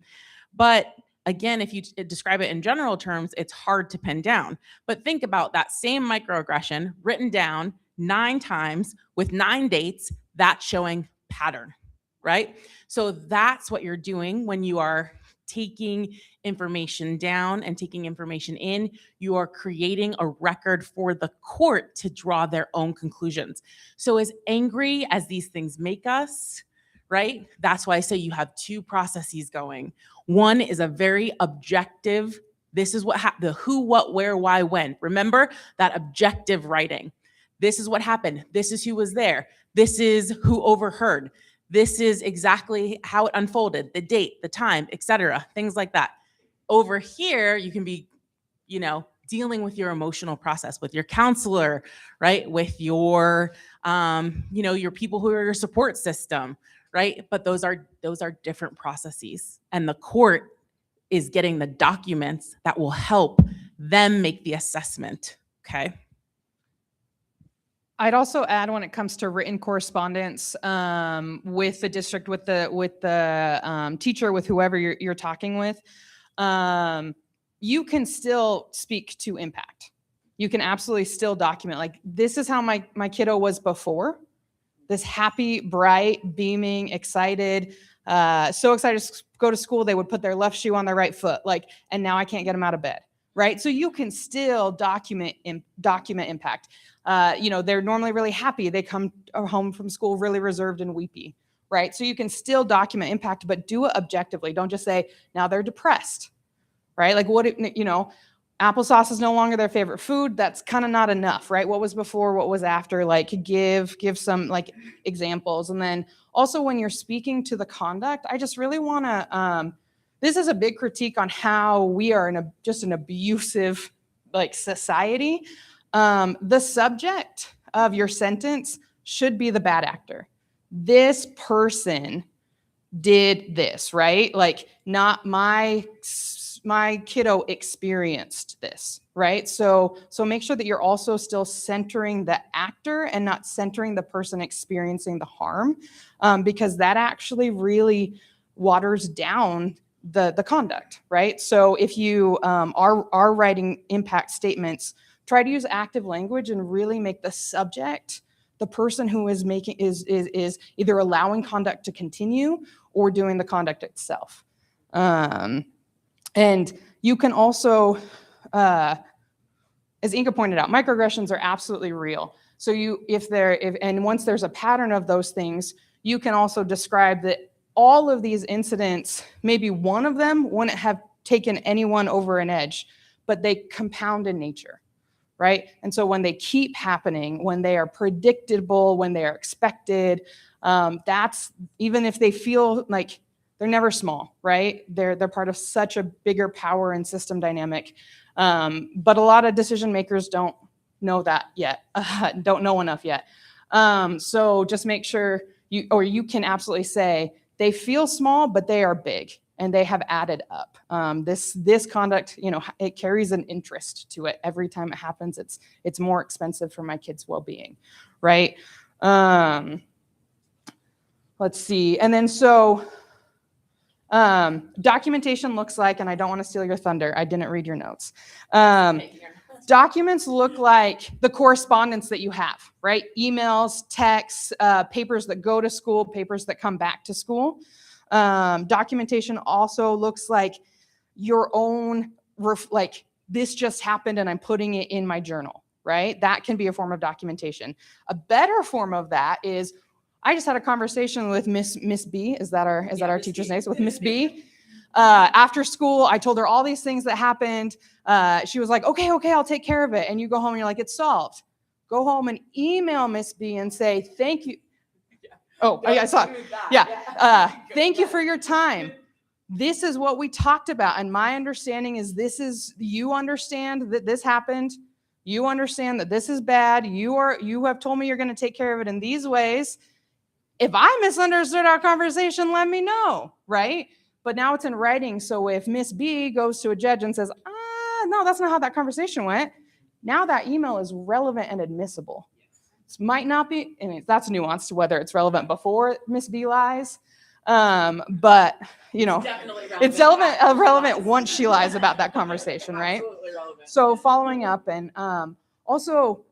but again, if you describe it in general terms, it's hard to pin down. But think about that same microaggression written down 9 times with 9 dates, that's showing pattern, right? So that's what you're doing when you are taking information down and taking information in. You are creating a record for the court to draw their own conclusions. So as angry as these things make us, right? That's why I say you have 2 processes going. One is a very objective, this is what happened, the who, what, where, why, when. Remember that objective writing. This is what happened. This is who was there. This is who overheard. This is exactly how it unfolded, the date, the time, etc., things like that. Over here, you can be, dealing with your emotional process, with your counselor, right? With your, your people who are your support system, right? But those are different processes. And the court is getting the documents that will help them make the assessment, okay? I'd also add when it comes to written correspondence with the district, with the teacher, with whoever you're talking with, you can still speak to impact. You can absolutely still document, like, this is how my kiddo was before. This happy, bright, beaming, excited, so excited to go to school, they would put their left shoe on their right foot, and now I can't get them out of bed, right? So you can still document impact. They're normally really happy. They come home from school really reserved and weepy, right? So you can still document impact, but do it objectively. Don't just say, now they're depressed, right? Like, applesauce is no longer their favorite food. That's kind of not enough, right? What was before, what was after, give some examples. And then also when you're speaking to the conduct, I just really want to, this is a big critique on how we are in just an abusive society. The subject of your sentence should be the bad actor. This person did this, right? Not my kiddo experienced this, right? So make sure that you're also still centering the actor and not centering the person experiencing the harm, because that actually really waters down the conduct, right? So if you are writing impact statements, try to use active language and really make the subject the person who is making is either allowing conduct to continue or doing the conduct itself. And you can also, as Inga pointed out, microaggressions are absolutely real. So and once there's a pattern of those things, you can also describe that all of these incidents, maybe one of them wouldn't have taken anyone over an edge, but they compound in nature, right? And so when they keep happening, when they are predictable, when they are expected, that's, even if they feel like they're never small, right? They're part of such a bigger power and system dynamic. But a lot of decision makers don't know that yet, don't know enough yet. So just make sure you can absolutely say they feel small, but they are big and they have added up. This conduct, it carries an interest to it. Every time it happens, it's more expensive for my kids' well-being, right? Let's see. And then so documentation looks like, and I don't want to steal your thunder, I didn't read your notes. Documents look like the correspondence that you have, right? Emails, texts, papers that go to school, papers that come back to school. Documentation also looks like your own, like this just happened and I'm putting it in my journal, right? That can be a form of documentation. A better form of that is, I just had a conversation with Miss B. Is that our teacher's name? With Miss B. After school, I told her all these things that happened. She was like, okay, I'll take care of it. And you go home and you're like, it's solved. Go home and email Miss B and say, thank you. Oh, I saw it. Yeah. Thank you for your time. This is what we talked about. And my understanding is you understand that this happened. You understand that this is bad. You have told me you're going to take care of it in these ways. If I misunderstood our conversation, let me know, right? But now it's in writing. So if Miss B goes to a judge and says, no, that's not how that conversation went, now that email is relevant and admissible. This might not be, that's nuanced to whether it's relevant before Miss B lies. But, it's relevant once she lies about that conversation, right? So following up, and also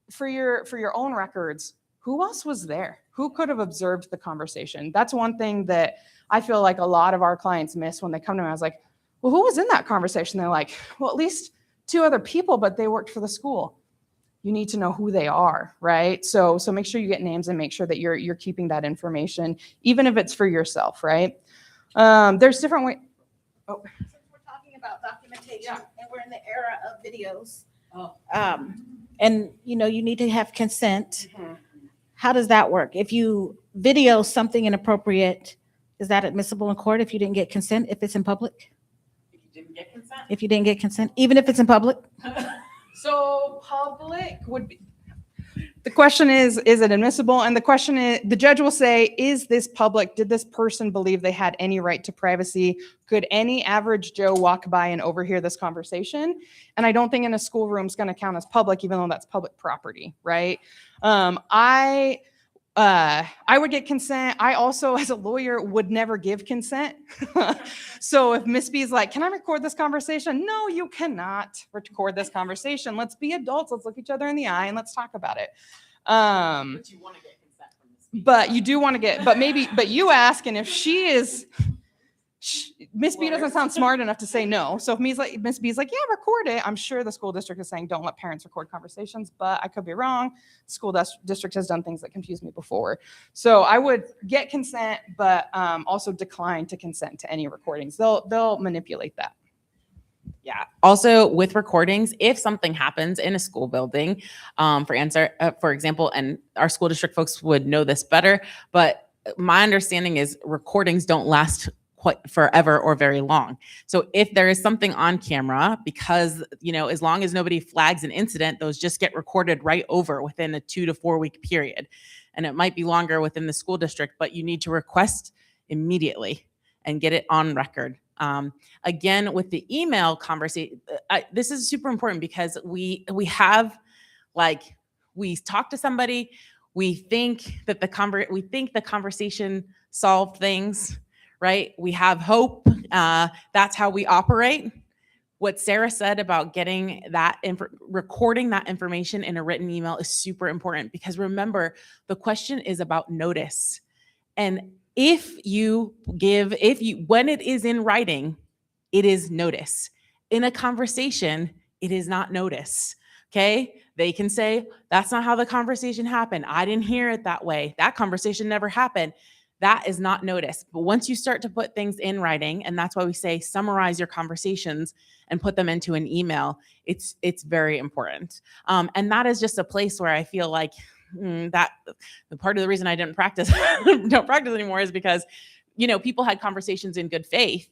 for your own records, who else was there? Who could have observed the conversation? That's one thing that I feel like a lot of our clients miss when they come to me. I was like, well, who was in that conversation? They're like, well, at least 2 other people, but they worked for the school. You need to know who they are, right? So make sure you get names and make sure that you're keeping that information, even if it's for yourself, right? There's different ways. Oh. Since we're talking about documentation, and we're in the era of videos, and you need to have consent. Mm-hmm. How does that work? If you video something inappropriate, is that admissible in court if you didn't get consent, if it's in public? If you didn't get consent? If you didn't get consent, even if it's in public? So public would be, the question is it admissible? And the question is, the judge will say, is this public? Did this person believe they had any right to privacy? Could any average Joe walk by and overhear this conversation? And I don't think in a schoolroom is going to count as public, even though that's public property, right? I would get consent. I also, as a lawyer, would never give consent. So if Miss B is like, can I record this conversation? No, you cannot record this conversation. Let's be adults. Let's look each other in the eye and let's talk about it. But you want to get consent from Miss B. But you do want to get, but you ask, and if she is, Miss B doesn't sound smart enough to say no. So if Miss B's like, yeah, record it. I'm sure the school district is saying, don't let parents record conversations, but I could be wrong. The school district has done things that confuse me before. So I would get consent, but also decline to consent to any recordings. They'll manipulate that. Yeah. Also with recordings, if something happens in a school building, for example, and our school district folks would know this better, but my understanding is recordings don't last quite forever or very long. So if there is something on camera, because, as long as nobody flags an incident, those just get recorded right over within a 2 to 4 week period. And it might be longer within the school district, but you need to request immediately and get it on record. Again, with the email conversation, this is super important because we talk to somebody, we think the conversation solved things, right? We have hope. That's how we operate. what Sarah said about getting that recording that information in a written email is super important, because remember, the question is about notice. And when it is in writing, it is notice. In a conversation, it is not notice. Okay? They can say, that's not how the conversation happened. I didn't hear it that way. That conversation never happened. That is not notice. But once you start to put things in writing, and that's why we say summarize your conversations and put them into an email, it's very important. And that is just a place where I feel like that the part of the reason I don't practice anymore is because, people had conversations in good faith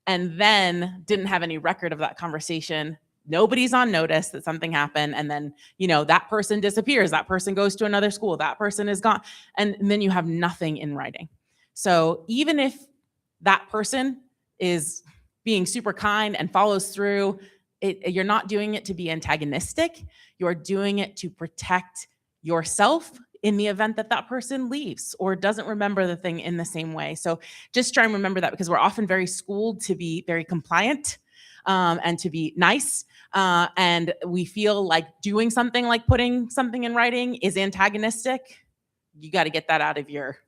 and then didn't have any record of that conversation. Nobody's on notice that something happened. And then, that person disappears. That person goes to another school. That person is gone. And then you have nothing in writing. So even if that person is being super kind and follows through, you're not doing it to be antagonistic. You're doing it to protect yourself in the event that that person leaves or doesn't remember the thing in the same way. So just try and remember that, because we're often very schooled to be very compliant and to be nice. And we feel like doing something like putting something in writing is antagonistic. You got to get that out of your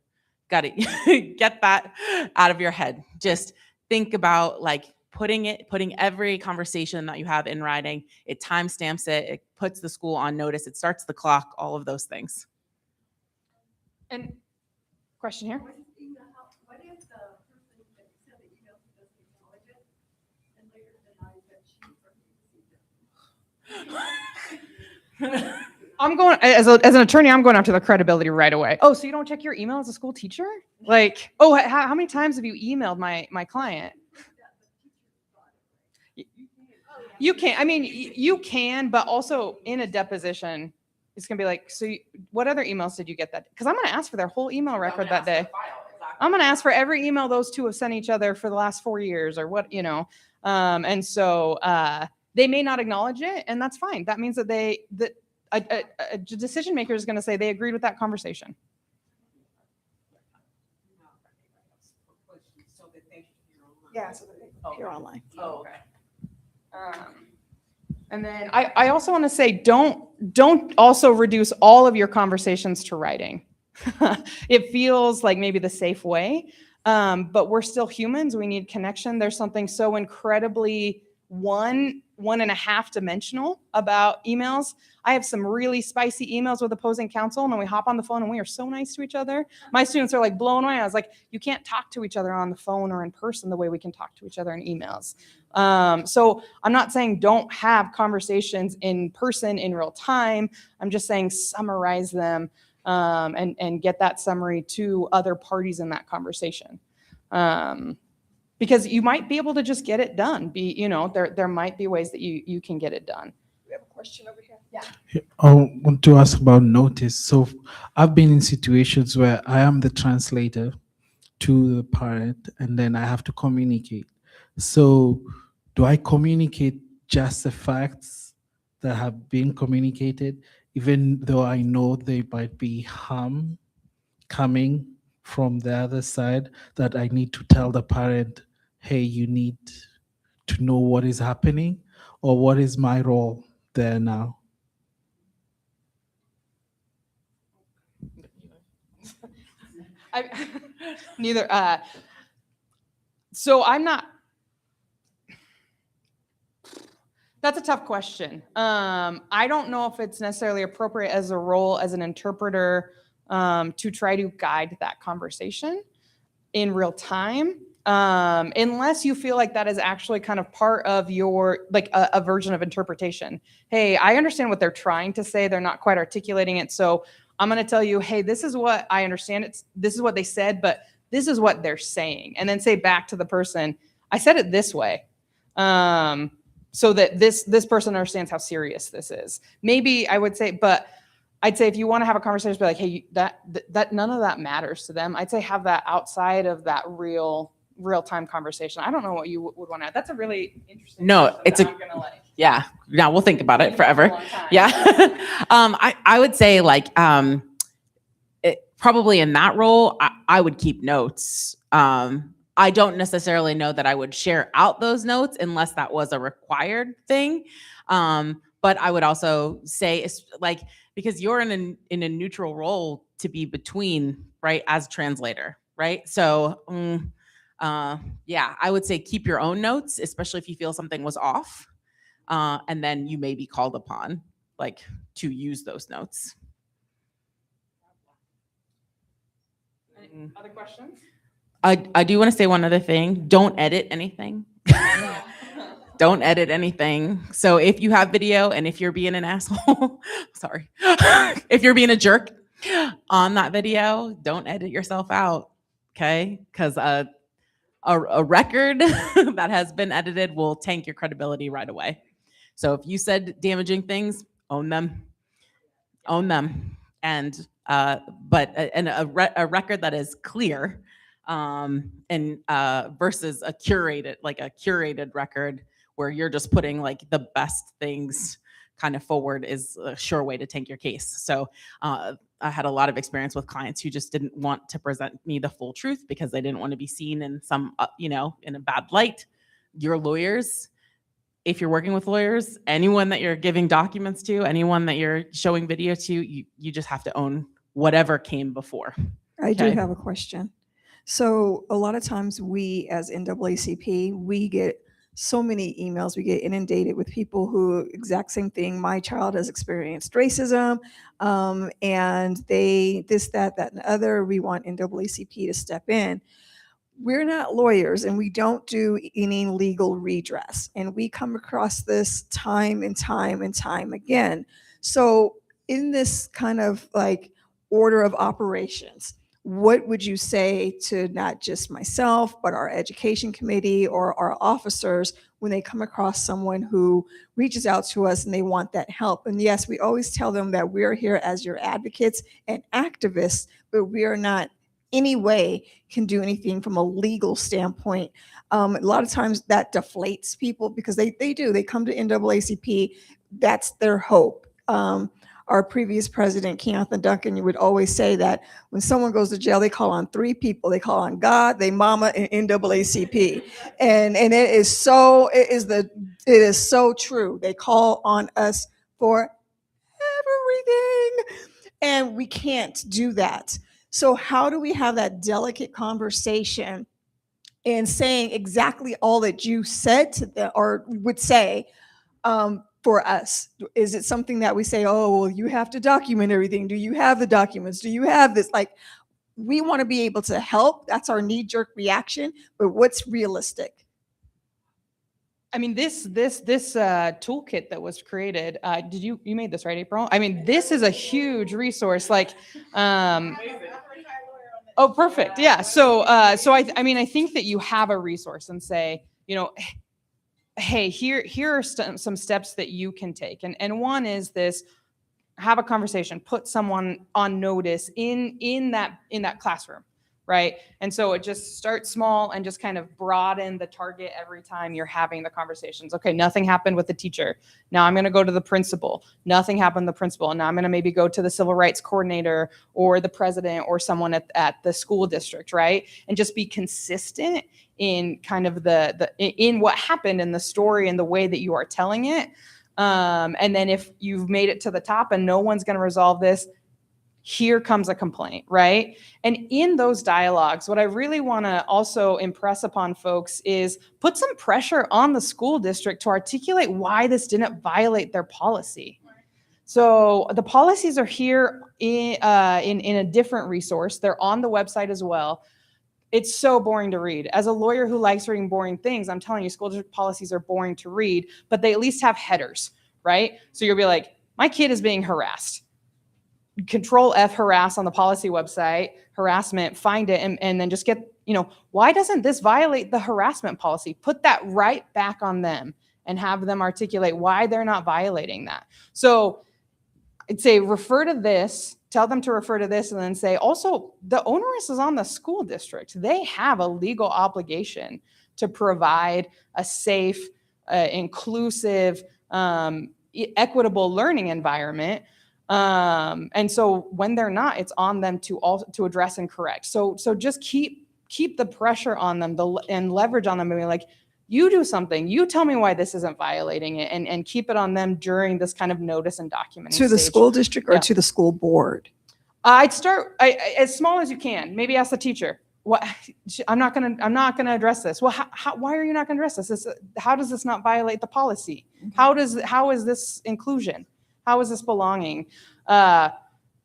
head. Just think about like putting every conversation that you have in writing. It timestamps it. It puts the school on notice. It starts the clock, all of those things. And question here. I'm going as an attorney. I'm going after the credibility right away. Oh, so you don't check your email as a school teacher? Like, oh, how many times have you emailed my client? You can. I mean, you can, but also in a deposition, it's gonna be like, so what other emails did you get that? Because I'm gonna ask for their whole email record that day. I'm gonna ask for every email those two have sent each other for the last 4 years or what, and so they may not acknowledge it, and that's fine. That means that a decision maker is going to say they agreed with that conversation. Yeah, so you're online. Oh, okay. And then I also want to say, don't also reduce all of your conversations to writing. It feels like maybe the safe way, but we're still humans. We need connection. There's something so incredibly one and a half dimensional about emails. I have some really spicy emails with opposing counsel, and then we hop on the phone and we are so nice to each other. My students are like blown away. I was like, you can't talk to each other on the phone or in person the way we can talk to each other in emails. So I'm not saying don't have conversations in person in real time. I'm just saying summarize them and get that summary to other parties in that conversation. Because you might be able to just get it done. There might be ways that you can get it done. We have a question over here. Yeah. I want to ask about notice. So I've been in situations where I am the translator to the parent, and then I have to communicate. So do I communicate just the facts that have been communicated, even though I know there might be harm coming from the other side, that I need to tell the parent, hey, you need to know what is happening? Or what is my role there now? Neither. So I'm not. That's a tough question. I don't know if it's necessarily appropriate as a role as an interpreter to try to guide that conversation in real time, unless you feel like that is actually kind of part of your, like a version of interpretation. Hey, I understand what they're trying to say. They're not quite articulating it. So I'm going to tell you, hey, this is what I understand. This is what they said, but this is what they're saying. And then say back to the person, I said it this way. So that this person understands how serious this is. Maybe I would say, but I'd say if you want to have a conversation, be like, hey, that none of that matters to them. I'd say have that outside of that real-time conversation. I don't know what you would want to add. That's a really interesting question it's that I'm gonna like. Yeah, we'll think about it forever. Yeah. I would say like probably in that role, I would keep notes. I don't necessarily know that I would share out those notes unless that was a required thing. But I would also say, like, because you're in a neutral role to be between, right, as translator, right? So, yeah, I would say keep your own notes, especially if you feel something was off, and then you may be called upon, like, to use those notes. Other questions? I do want to say one other thing. Don't edit anything. Don't edit anything. So if you have video and if you're being an asshole, sorry, if you're being a jerk on that video, don't edit yourself out, okay? Because a record that has been edited will tank your credibility right away. So if you said damaging things, own them. Own them. And a record that is clear, and versus a curated record where you're just putting like the best things kind of forward is a sure way to tank your case. So I had a lot of experience with clients who just didn't want to present me the full truth because they didn't want to be seen in some, in a bad light. Your lawyers, if you're working with lawyers, anyone that you're giving documents to, anyone that you're showing video to, you just have to own whatever came before. I do Okay. have a question. So a lot of times we as NAACP, we get so many emails, we get inundated with people who, exact same thing, my child has experienced racism, and they, this, that, and the other, we want NAACP to step in. We're not lawyers and we don't do any legal redress. And we come across this time and time and time again. So in this kind of like order of operations, what would you say to not just myself, but our education committee or our officers when they come across someone who reaches out to us and they want that help? And yes, we always tell them that we're here as your advocates and activists, but we are not any way can do anything from a legal standpoint. A lot of times that deflates people because they come to NAACP, that's their hope. Our previous president, Keonta Duncan, you would always say that when someone goes to jail, they call on three people. They call on God, they mama, and NAACP. And it is so true. They call on us for everything. And we can't do that. So how do we have that delicate conversation and saying exactly all that you said to them or would say for us? Is it something that we say, oh, well, you have to document everything? Do you have the documents? Do you have this? Like, we want to be able to help. That's our knee-jerk reaction, but what's realistic? I mean, this toolkit that was created, you made this, right, April? I mean, this is a huge resource. Like, oh, perfect. Yeah. So I mean, I think that you have a resource and say, hey, here are some steps that you can take. And one is this: have a conversation, put someone on notice in that classroom. Right. And so it just starts small and just kind of broaden the target every time you're having the conversations. Okay, nothing happened with the teacher. Now I'm going to go to the principal. Nothing happened to the principal. Now I'm going to maybe go to the civil rights coordinator or the president or someone at the school district. Right. And just be consistent in kind of in what happened in the story and the way that you are telling it. And then if you've made it to the top and no one's going to resolve this, here comes a complaint, right? And in those dialogues, what I really want to also impress upon folks is put some pressure on the school district to articulate why this didn't violate their policy. So the policies are here in a different resource. They're on the website as well. It's so boring to read. As a lawyer who likes reading boring things, I'm telling you, school district policies are boring to read, but they at least have headers, right? So you'll be like, my kid is being harassed. Control F harass on the policy website, harassment, find it, and then just get, why doesn't this violate the harassment policy? Put that right back on them and have them articulate why they're not violating that. So I'd say refer to this, tell them to refer to this, and then say, also, the onus is on the school district. They have a legal obligation to provide a safe, inclusive, equitable learning environment. And so when they're not, it's on them to address and correct. So just keep keep the pressure on them and leverage on them and be like, you do something, you tell me why this isn't violating it, and keep it on them during this kind of notice and documenting To the stage. school district or Yeah. to the school board? I'd start as small as you can. Maybe ask the teacher. What? I'm not gonna address this. Well, why are you not gonna address this? How does this not violate the policy? How is this inclusion? How is this belonging? Then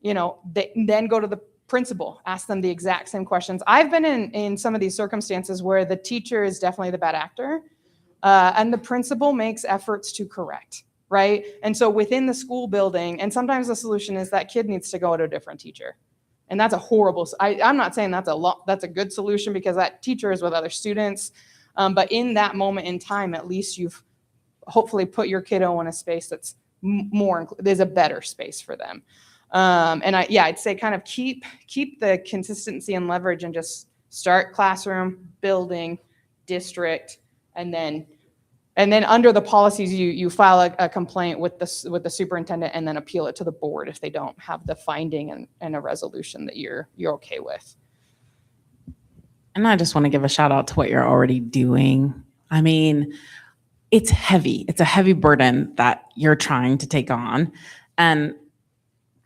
go to the principal, ask them the exact same questions. I've been in some of these circumstances where the teacher is definitely the bad actor, and the principal makes efforts to correct, right? And so within the school building, and sometimes the solution is that kid needs to go to a different teacher. And that's a horrible, I'm not saying that's a good solution, because that teacher is with other students. But in that moment in time, at least you've hopefully put your kiddo in a space that's there's a better space for them. I'd say kind of keep the consistency and leverage, and just start classroom, building, district, and then under the policies, you file a complaint with the superintendent, and then appeal it to the board if they don't have the finding and a resolution that you're okay with. And I just want to give a shout out to what you're already doing. I mean, it's heavy. It's a heavy burden that you're trying to take on. And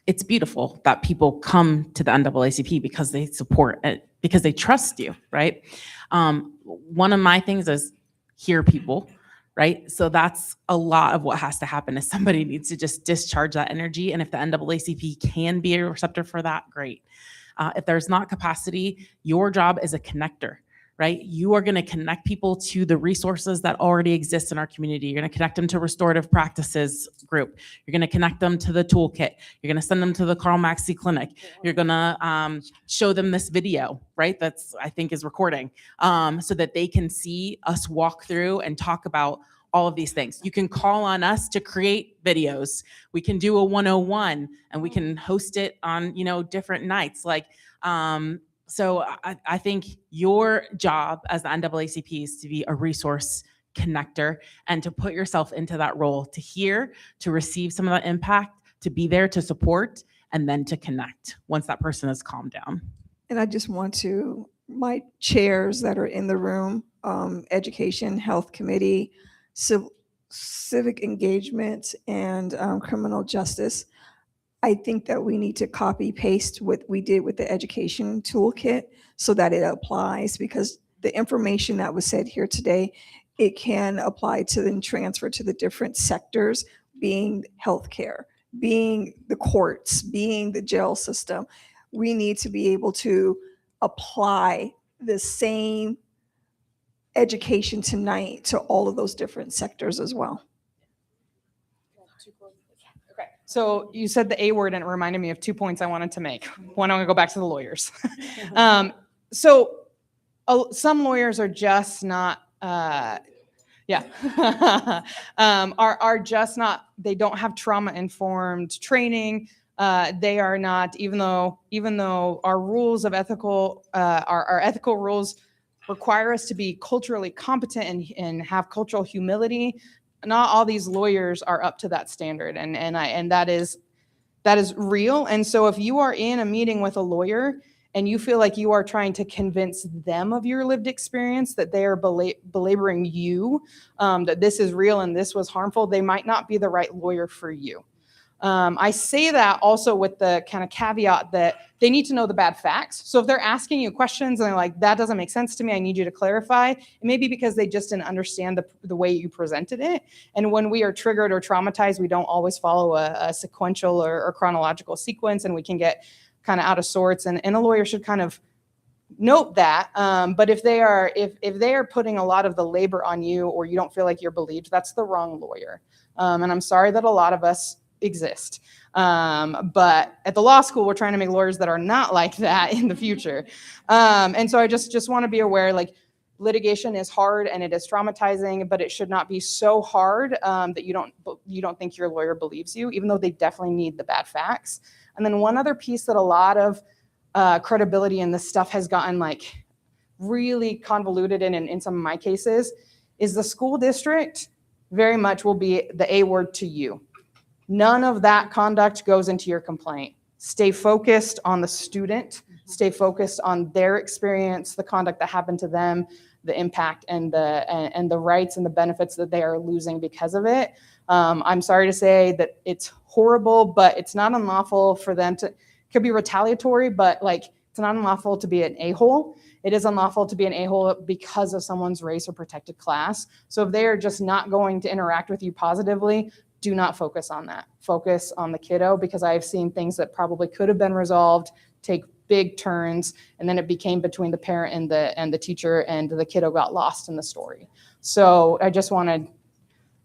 it's beautiful that people come to the NAACP because they support it, because they trust you, right? One of my things is hear people, right? So that's a lot of what has to happen, is somebody needs to just discharge that energy. And if the NAACP can be a receptor for that, great. If there's not capacity, your job is a connector, right? You are going to connect people to the resources that already exist in our community. You're going to connect them to restorative practices group. You're going to connect them to the toolkit. You're going to send them to the Carl Maxey Clinic. You're going to show them this video, right? That's, I think, is recording, so that they can see us walk through and talk about all of these things. You can call on us to create videos. We can do a 101, and we can host it on, different nights. So I think your job as the NAACP is to be a resource connector, and to put yourself into that role, to hear, to receive some of that impact, to be there to support, and then to connect once that person has calmed down. And I just want my chairs that are in the room, Education, Health Committee, Civic Engagement, and Criminal Justice, I think that we need to copy paste what we did with the education toolkit so that it applies, because the information that was said here today, it can apply to and transfer to the different sectors, being healthcare, being the courts, being the jail system. We need to be able to apply the same education tonight to all of those different sectors as well. Okay. So you said the A word, and it reminded me of 2 points I wanted to make. One, I'm going to go back to the lawyers. Some lawyers are just not, are just not, they don't have trauma-informed training. They are not, even though our rules of ethical, our ethical rules require us to be culturally competent and have cultural humility, not all these lawyers are up to that standard, and that is real. And so if you are in a meeting with a lawyer and you feel like you are trying to convince them of your lived experience, that they are belaboring you, that this is real and this was harmful, they might not be the right lawyer for you. I say that also with the kind of caveat that they need to know the bad facts. So if they're asking you questions and they're like, that doesn't make sense to me, I need you to clarify, it may be because they just didn't understand the way you presented it. And when we are triggered or traumatized, we don't always follow a sequential or chronological sequence, and we can get kind of out of sorts. And a lawyer should kind of note that. But if they are putting a lot of the labor on you, or you don't feel like you're believed, that's the wrong lawyer. And I'm sorry that a lot of us exist. But at the law school, we're trying to make lawyers that are not like that in the future. And so I just want to be aware, like, litigation is hard and it is traumatizing, but it should not be so hard that you don't think your lawyer believes you, even though they definitely need the bad facts. And then one other piece that a lot of credibility in this stuff has gotten like really convoluted in some of my cases is the school district very much will be the A word to you. None of that conduct goes into your complaint. Stay focused on the student stay focused on their experience, the conduct that happened to them, the impact and the rights and the benefits that they are losing because of it. I'm sorry to say that it's horrible, but it's not unlawful for them to, it could be retaliatory, but like it's not unlawful to be an a-hole. It is unlawful to be an a-hole because of someone's race or protected class. So if they are just not going to interact with you positively, do not focus on that. Focus on the kiddo, because I've seen things that probably could have been resolved take big turns, and then it became between the parent and the teacher, and the kiddo got lost in the story. So I just wanted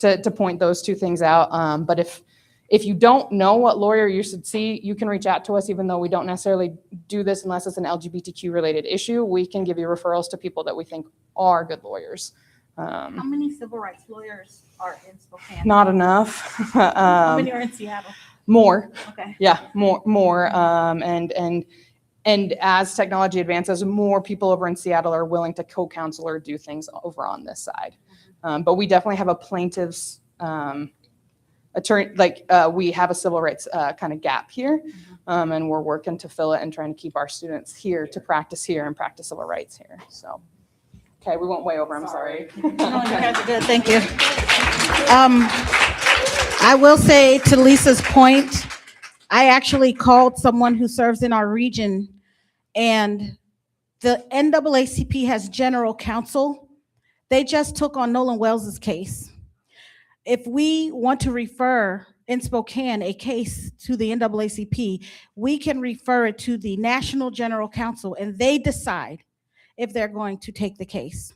to point those two things out. But if you don't know what lawyer you should see, you can reach out to us, even though we don't necessarily do this unless it's an LGBTQ related issue. We can give you referrals to people that we think are good lawyers. How many civil rights lawyers are in Spokane? Not enough. How many are in Seattle? More. Okay. Yeah, more. And as technology advances, more people over in Seattle are willing to co-counsel or do things over on this side. But we definitely have a plaintiff's attorney, we have a civil rights kind of gap here. And we're working to fill it and trying to keep our students here to practice here and practice civil rights here. So, okay, we went way over, I'm sorry. No, you guys are good, thank you. I will say, to Lisa's point, I actually called someone who serves in our region, and the NAACP has general counsel. They just took on Nolan Wells's case. If we want to refer in Spokane a case to the NAACP, we can refer it to the National General Counsel, and they decide if they're going to take the case.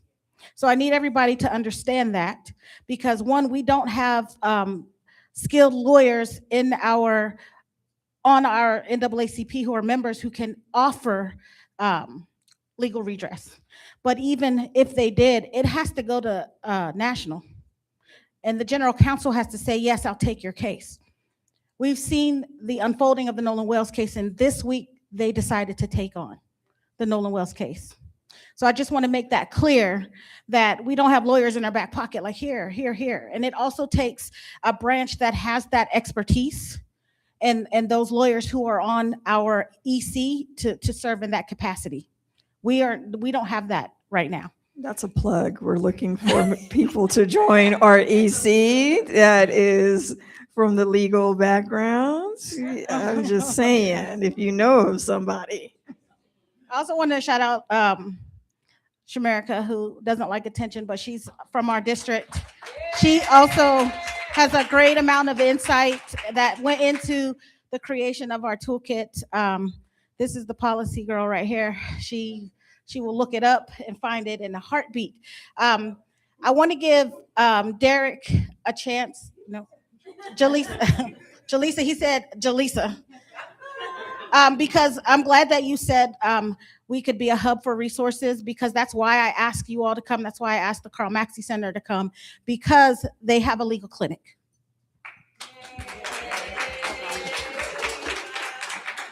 So I need everybody to understand that, because one, we don't have skilled lawyers on our NAACP who are members who can offer legal redress. But even if they did, it has to go to national. And the general counsel has to say, yes, I'll take your case. We've seen the unfolding of the Nolan Wells case, and this week they decided to take on the Nolan Wells case. So I just want to make that clear, that we don't have lawyers in our back pocket like here. And it also takes a branch that has that expertise and those lawyers who are on our EC to serve in that capacity. We don't have that right now. That's a plug. We're looking for people to join our EC that is from the legal backgrounds. I'm just saying, if you know of somebody. I also want to shout out Shamarika, who doesn't like attention, but she's from our district. She also has a great amount of insight that went into the creation of our toolkit. This is the policy girl right here. She will look it up and find it in a heartbeat. I want to give Derek a chance. No, Jaleesa. Jaleesa, he said Jaleesa. Because I'm glad that you said we could be a hub for resources, because that's why I asked you all to come. That's why I asked the Carl Maxey Center to come, because they have a legal clinic.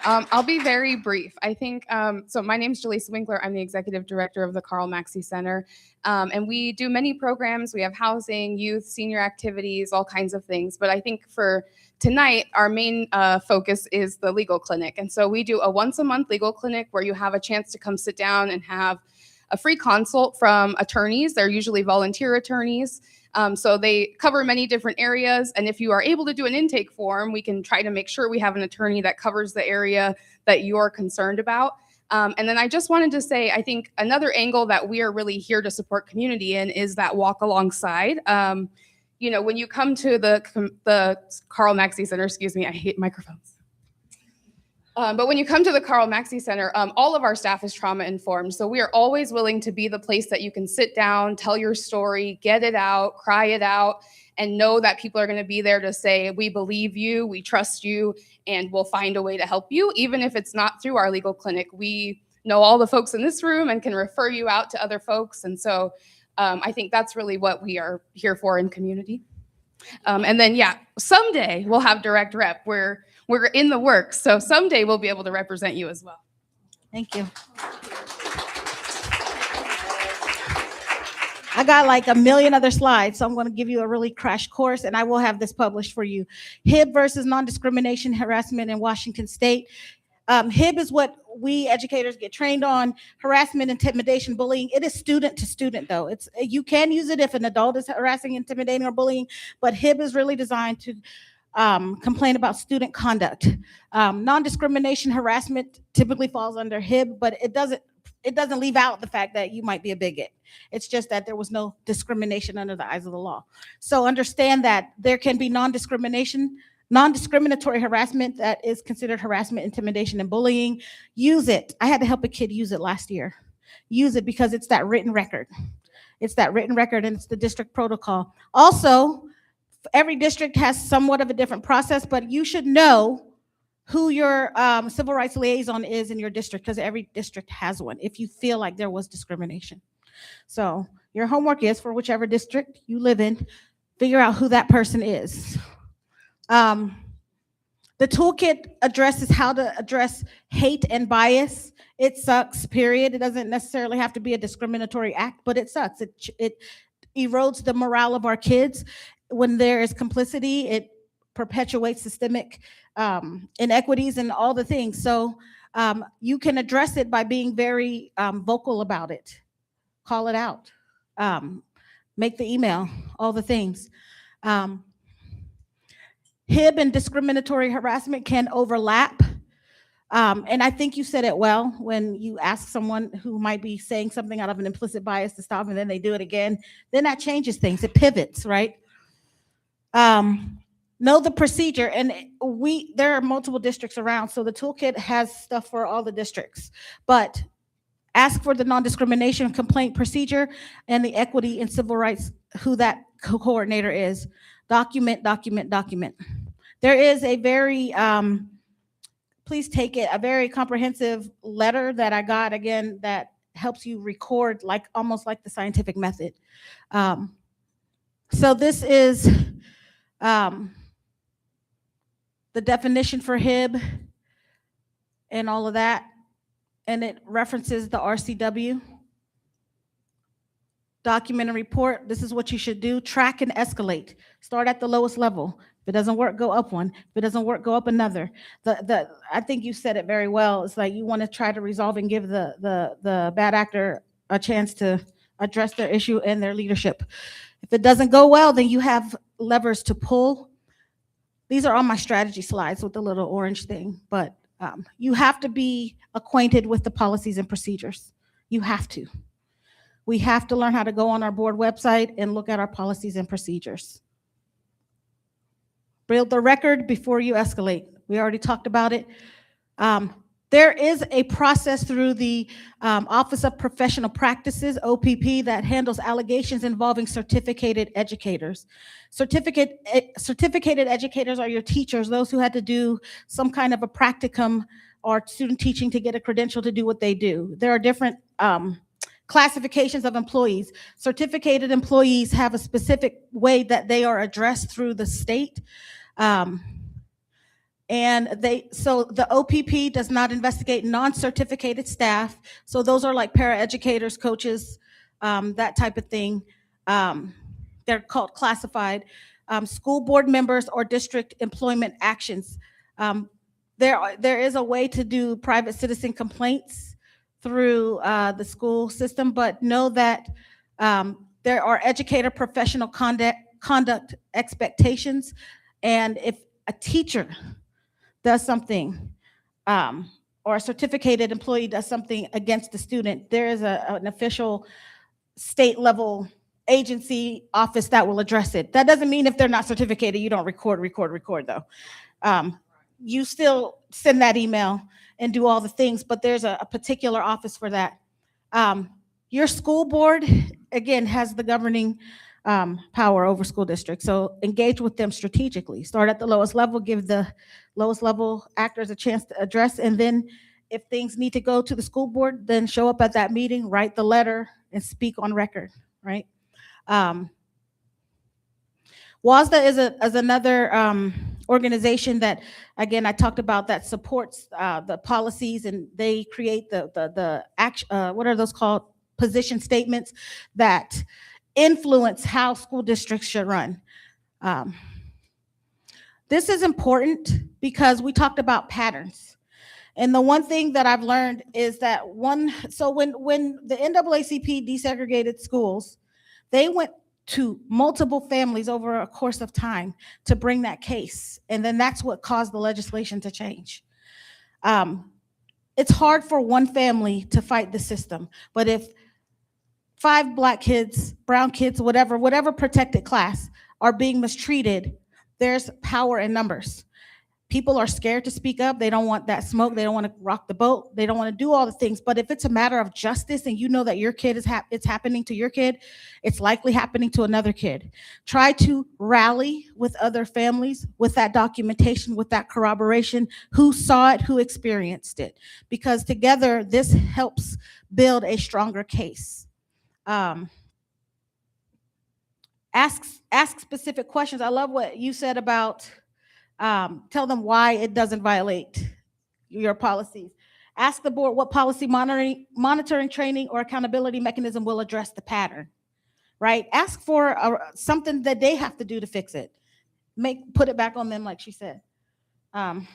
I'll be very brief. I think, so my name is Jaleesa Winkler. I'm the executive director of the Carl Maxey Center. And we do many programs. We have housing, youth, senior activities, all kinds of things. But I think for tonight, our main focus is the legal clinic. And so we do a once-a-month legal clinic where you have a chance to come sit down and have a free consult from attorneys. They're usually volunteer attorneys. So they cover many different areas. And if you are able to do an intake form, we can try to make sure we have an attorney that covers the area that you're concerned about. And then I just wanted to say, I think another angle that we are really here to support community in is that walk alongside. You know, when you come to the Carl Maxey Center, excuse me, I hate microphones. But when you come to the Carl Maxey Center, all of our staff is trauma informed. So we are always willing to be the place that you can sit down, tell your story, get it out, cry it out, and know that people are going to be there to say, we believe you, we trust you, and we'll find a way to help you. Even if it's not through our legal clinic, we know all the folks in this room and can refer you out to other folks. And so I think that's really what we are here for in community. And then, yeah, someday we'll have direct rep. We're in the works. So someday we'll be able to represent you as well. Thank you. I got like a million other slides, so I'm going to give you a really crash course, and I will have this published for you. HIB versus non-discrimination harassment in Washington State. HIB is what we educators get trained on. Harassment, intimidation, bullying. It is student to student, though. You can use it if an adult is harassing, intimidating, or bullying, but HIB is really designed to complain about student conduct. Non-discrimination harassment typically falls under HIB, but it doesn't leave out the fact that you might be a bigot. It's just that there was no discrimination under the eyes of the law. So understand that there can be non-discriminatory harassment that is considered harassment, intimidation, and bullying. Use it. I had to help a kid use it last year. Use it because it's that written record. It's that written record, and it's the district protocol. Also, every district has somewhat of a different process, but you should know who your civil rights liaison is in your district, because every district has one if you feel like there was discrimination. So your homework is, for whichever district you live in, figure out who that person is. The toolkit addresses how to address hate and bias. It sucks, period. It doesn't necessarily have to be a discriminatory act, but it sucks. It erodes the morale of our kids. When there is complicity, it perpetuates systemic inequities and all the things. So you can address it by being very vocal about it. Call it out. Make the email, all the things. HIB and discriminatory harassment can overlap. And I think you said it well when you ask someone who might be saying something out of an implicit bias to stop, and then they do it again. Then that changes things. It pivots, right? Know the procedure, and there are multiple districts around, so the toolkit has stuff for all the districts. But ask for the non-discrimination complaint procedure and the equity and civil rights, who that coordinator is. Document, document, document. There is a very, please take it, a very comprehensive letter that I got, again, that helps you record, almost like the scientific method. So this is the definition for HIB and all of that, and it references the RCW. Document and report. This is what you should do. Track and escalate. Start at the lowest level. If it doesn't work, go up one. If it doesn't work, go up another. I think you said it very well. It's like you want to try to resolve and give the bad actor a chance to address their issue and their leadership. If it doesn't go well, then you have levers to pull. These are on my strategy slides with the little orange thing, but you have to be acquainted with the policies and procedures. You have to. We have to learn how to go on our board website and look at our policies and procedures. Build the record before you escalate. We already talked about it. There is a process through the Office of Professional Practices, OPP, that handles allegations involving certificated educators. Certificated educators are your teachers, those who had to do some kind of a practicum or student teaching to get a credential to do what they do. There are different classifications of employees. Certificated employees have a specific way that they are addressed through the state. So the OPP does not investigate non-certificated staff. So those are like paraeducators, coaches, that type of thing. They're called classified. School board members or district employment actions. There is a way to do private citizen complaints through the school system, but know that there are educator professional conduct expectations. And if a teacher does something, or a certificated employee does something against the student, there is an official state level agency office that will address it. That doesn't mean if they're not certificated, you don't record though. You still send that email and do all the things, but there's a particular office for that. Your school board, again, has the governing power over school districts. So engage with them strategically. Start at the lowest level, give the lowest level actors a chance to address, and then if things need to go to the school board, then show up at that meeting, write the letter, and speak on record, right? WASDA is another organization that, again, I talked about, that supports the policies, and they create the action, what are those called? Position statements that influence how school districts should run. This is important because we talked about patterns. And the one thing that I've learned is that when the NAACP desegregated schools, they went to multiple families over a course of time to bring that case. And then that's what caused the legislation to change. It's hard for one family to fight the system, but if 5 Black kids, brown kids, whatever protected class are being mistreated, there's power in numbers. People are scared to speak up. They don't want that smoke. They don't want to rock the boat. They don't want to do all the things. But if it's a matter of justice and you know that your kid it's happening to your kid, it's likely happening to another kid. Try to rally with other families with that documentation, with that corroboration, who saw it, who experienced it, because together this helps build a stronger case. Ask specific questions. I love what you said about tell them why it doesn't violate your policies. Ask the board what policy monitoring training or accountability mechanism will address the pattern, right? Ask for something that they have to do to fix it. Put it back on them, like she said. I'm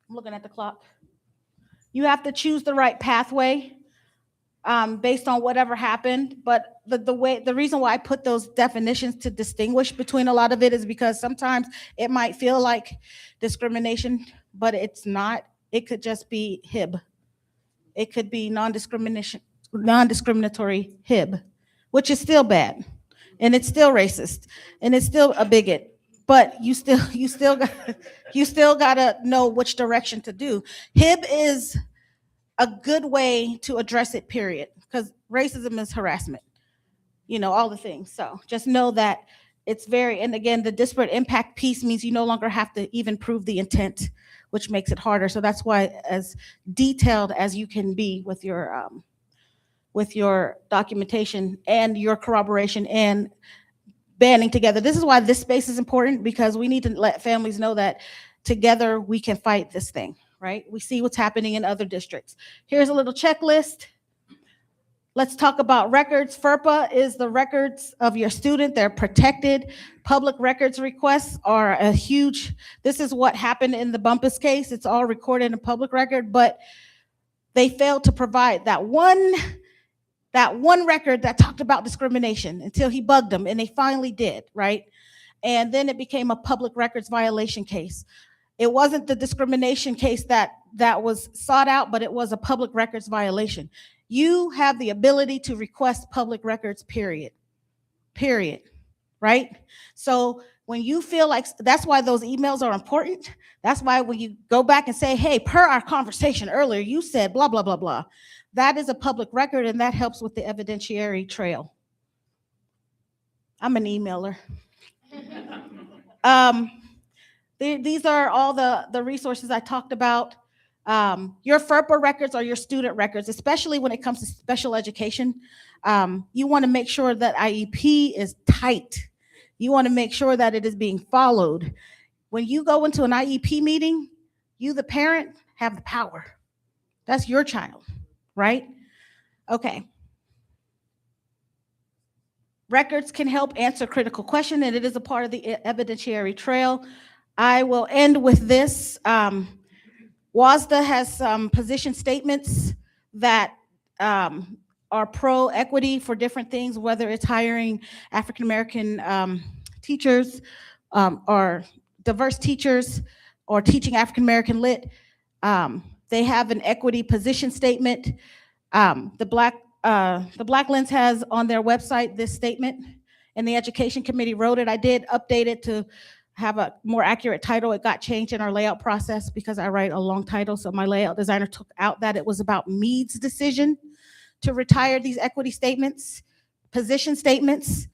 looking at the clock. You have to choose the right pathway based on whatever happened. But the reason why I put those definitions to distinguish between a lot of it is because sometimes it might feel like discrimination, but it's not. It could just be HIB. It could be non-discriminatory HIB, which is still bad, and it's still racist, and it's still a bigot. But you still gotta know which direction to do. HIB is a good way to address it, period, because racism is harassment, all the things. So just know that it's and again, the disparate impact piece means you no longer have to even prove the intent, which makes it harder. So that's why as detailed as you can be with your documentation and your corroboration and banding together. This is why this space is important, because we need to let families know that together we can fight this thing. Right? We see what's happening in other districts. Here's a little checklist. Let's talk about records. FERPA is the records of your student. They're protected. Public records requests are this is what happened in the Bumpus case. It's all recorded in public record, but they failed to provide that one record that talked about discrimination until he bugged them, and they finally did, right? And then it became a public records violation case. It wasn't the discrimination case that was sought out, but it was a public records violation. You have the ability to request public records, period, right? So when you feel like, that's why those emails are important. That's why when you go back and say, hey, per our conversation earlier, you said blah, blah, blah, blah. That is a public record, and that helps with the evidentiary trail. I'm an emailer. These are all the resources I talked about. Your FERPA records are your student records, especially when it comes to special education. You want to make sure that IEP is tight. You want to make sure that it is being followed. When you go into an IEP meeting, you, the parent, have the power. That's your child, right? Okay. Records can help answer critical questions, and it is a part of the evidentiary trail. I will end with this. WASDA has some position statements that are pro-equity for different things, whether it's hiring African-American teachers or diverse teachers or teaching African-American lit. They have an equity position statement. The Black Lens has on their website this statement, and the Education Committee wrote it. I did update it to have a more accurate title. It got changed in our layout process because I write a long title, so my layout designer took out that it was about Meade's decision to retire these equity statements, position statements.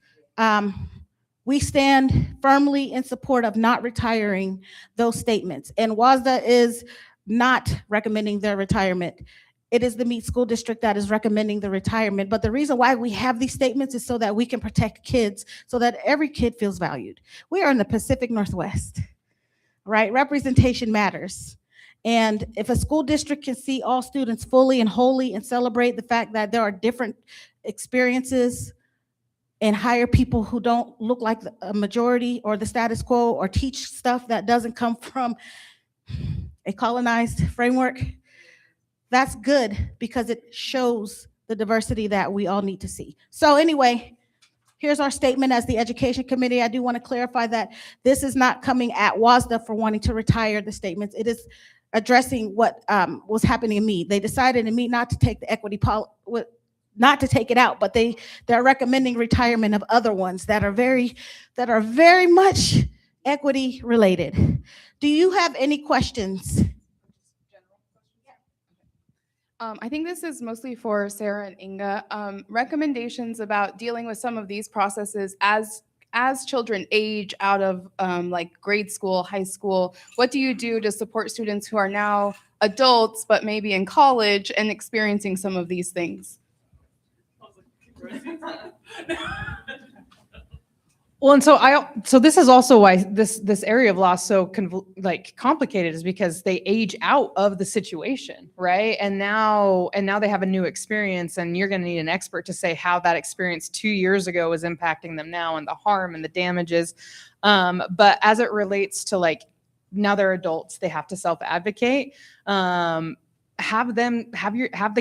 We stand firmly in support of not retiring those statements, and WASDA is not recommending their retirement. It is the Meade School District that is recommending the retirement. But the reason why we have these statements is so that we can protect kids, so that every kid feels valued. We are in the Pacific Northwest, right? Representation matters. And if a school district can see all students fully and wholly and celebrate the fact that there are different experiences and hire people who don't look like a majority or the status quo or teach stuff that doesn't come from a colonized framework, that's good because it shows the diversity that we all need to see. So anyway, here's our statement as the Education Committee. I do want to clarify that this is not coming at WASDA for wanting to retire the statements. It is addressing what was happening in Meade. They decided in Meade not to take the equity not to take it out, but they're recommending retirement of other ones that are very much equity related. Do you have any questions? I think this is mostly for Sarah and Inga. Recommendations about dealing with some of these processes as children age out of like grade school, high school. What do you do to support students who are now adults but maybe in college and experiencing some of these things? Well, and so this is also why this area of law is so complicated, is because they age out of the situation, right? And now they have a new experience, and you're going to need an expert to say how that experience 2 years ago is impacting them now, and the harm and the damages. But as it relates to like now they're adults, they have to self-advocate. Have the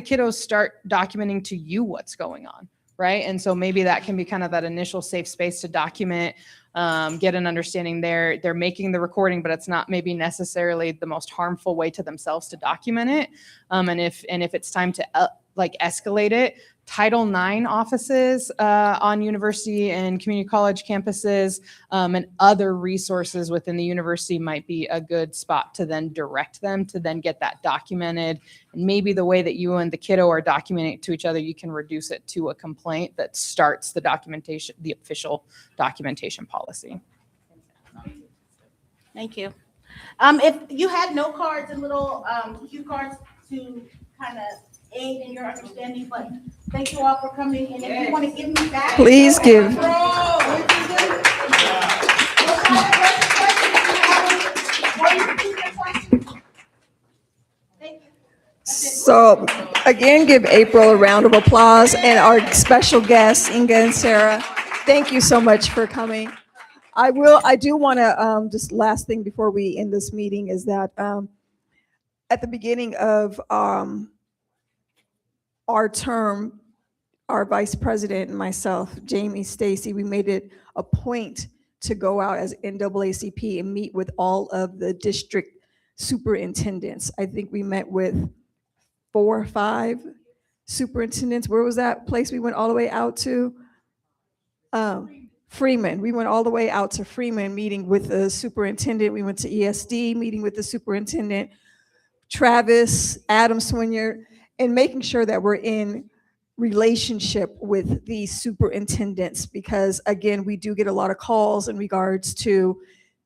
kiddos start documenting to you what's going on. Right. And so maybe that can be kind of that initial safe space to document, get an understanding they're making the recording, but it's not maybe necessarily the most harmful way to themselves to document it. And if it's time to escalate it, Title IX offices on university and community college campuses and other resources within the university might be a good spot to then direct them to then get that documented. And maybe the way that you and the kiddo are documenting it to each other, you can reduce it to a complaint that starts the documentation, the official documentation policy. Thank you. If you had note cards and little cue cards to kind of aid in your understanding, but thank you all for coming. And if you want to give me back, Please give. So again, give April a round of applause, and our special guests, Inga and Sarah. Thank you so much for coming. I do want to, just last thing before we end this meeting is that at the beginning of our term, our vice president and myself, Jamie Stacy, we made it a point to go out as NAACP and meet with all of the district superintendents. I think we met with 4 or 5 superintendents. Where was that place we went all the way out to? Freeman. We went all the way out to Freeman, meeting with the superintendent. We went to ESD, meeting with the superintendent, Travis, Adam Swinyer, and making sure that we're in relationship with these superintendents, because again, we do get a lot of calls in regards to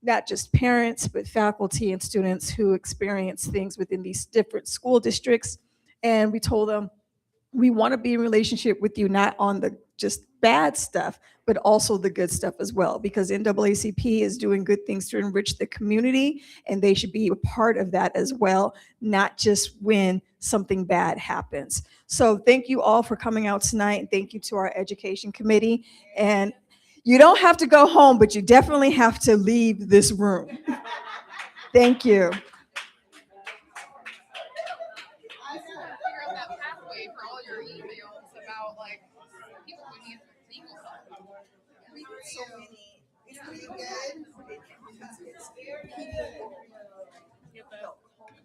not just parents, but faculty and students who experience things within these different school districts. And we told them, we want to be in relationship with you, not on the just bad stuff, but also the good stuff as well, because NAACP is doing good things to enrich the community, and they should be a part of that as well, not just when something bad happens. So thank you all for coming out tonight, and thank you to our education committee. And you don't have to go home, but you definitely have to leave this room. Thank you.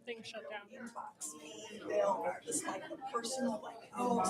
Thing shut down. Just like the personal, like, oh,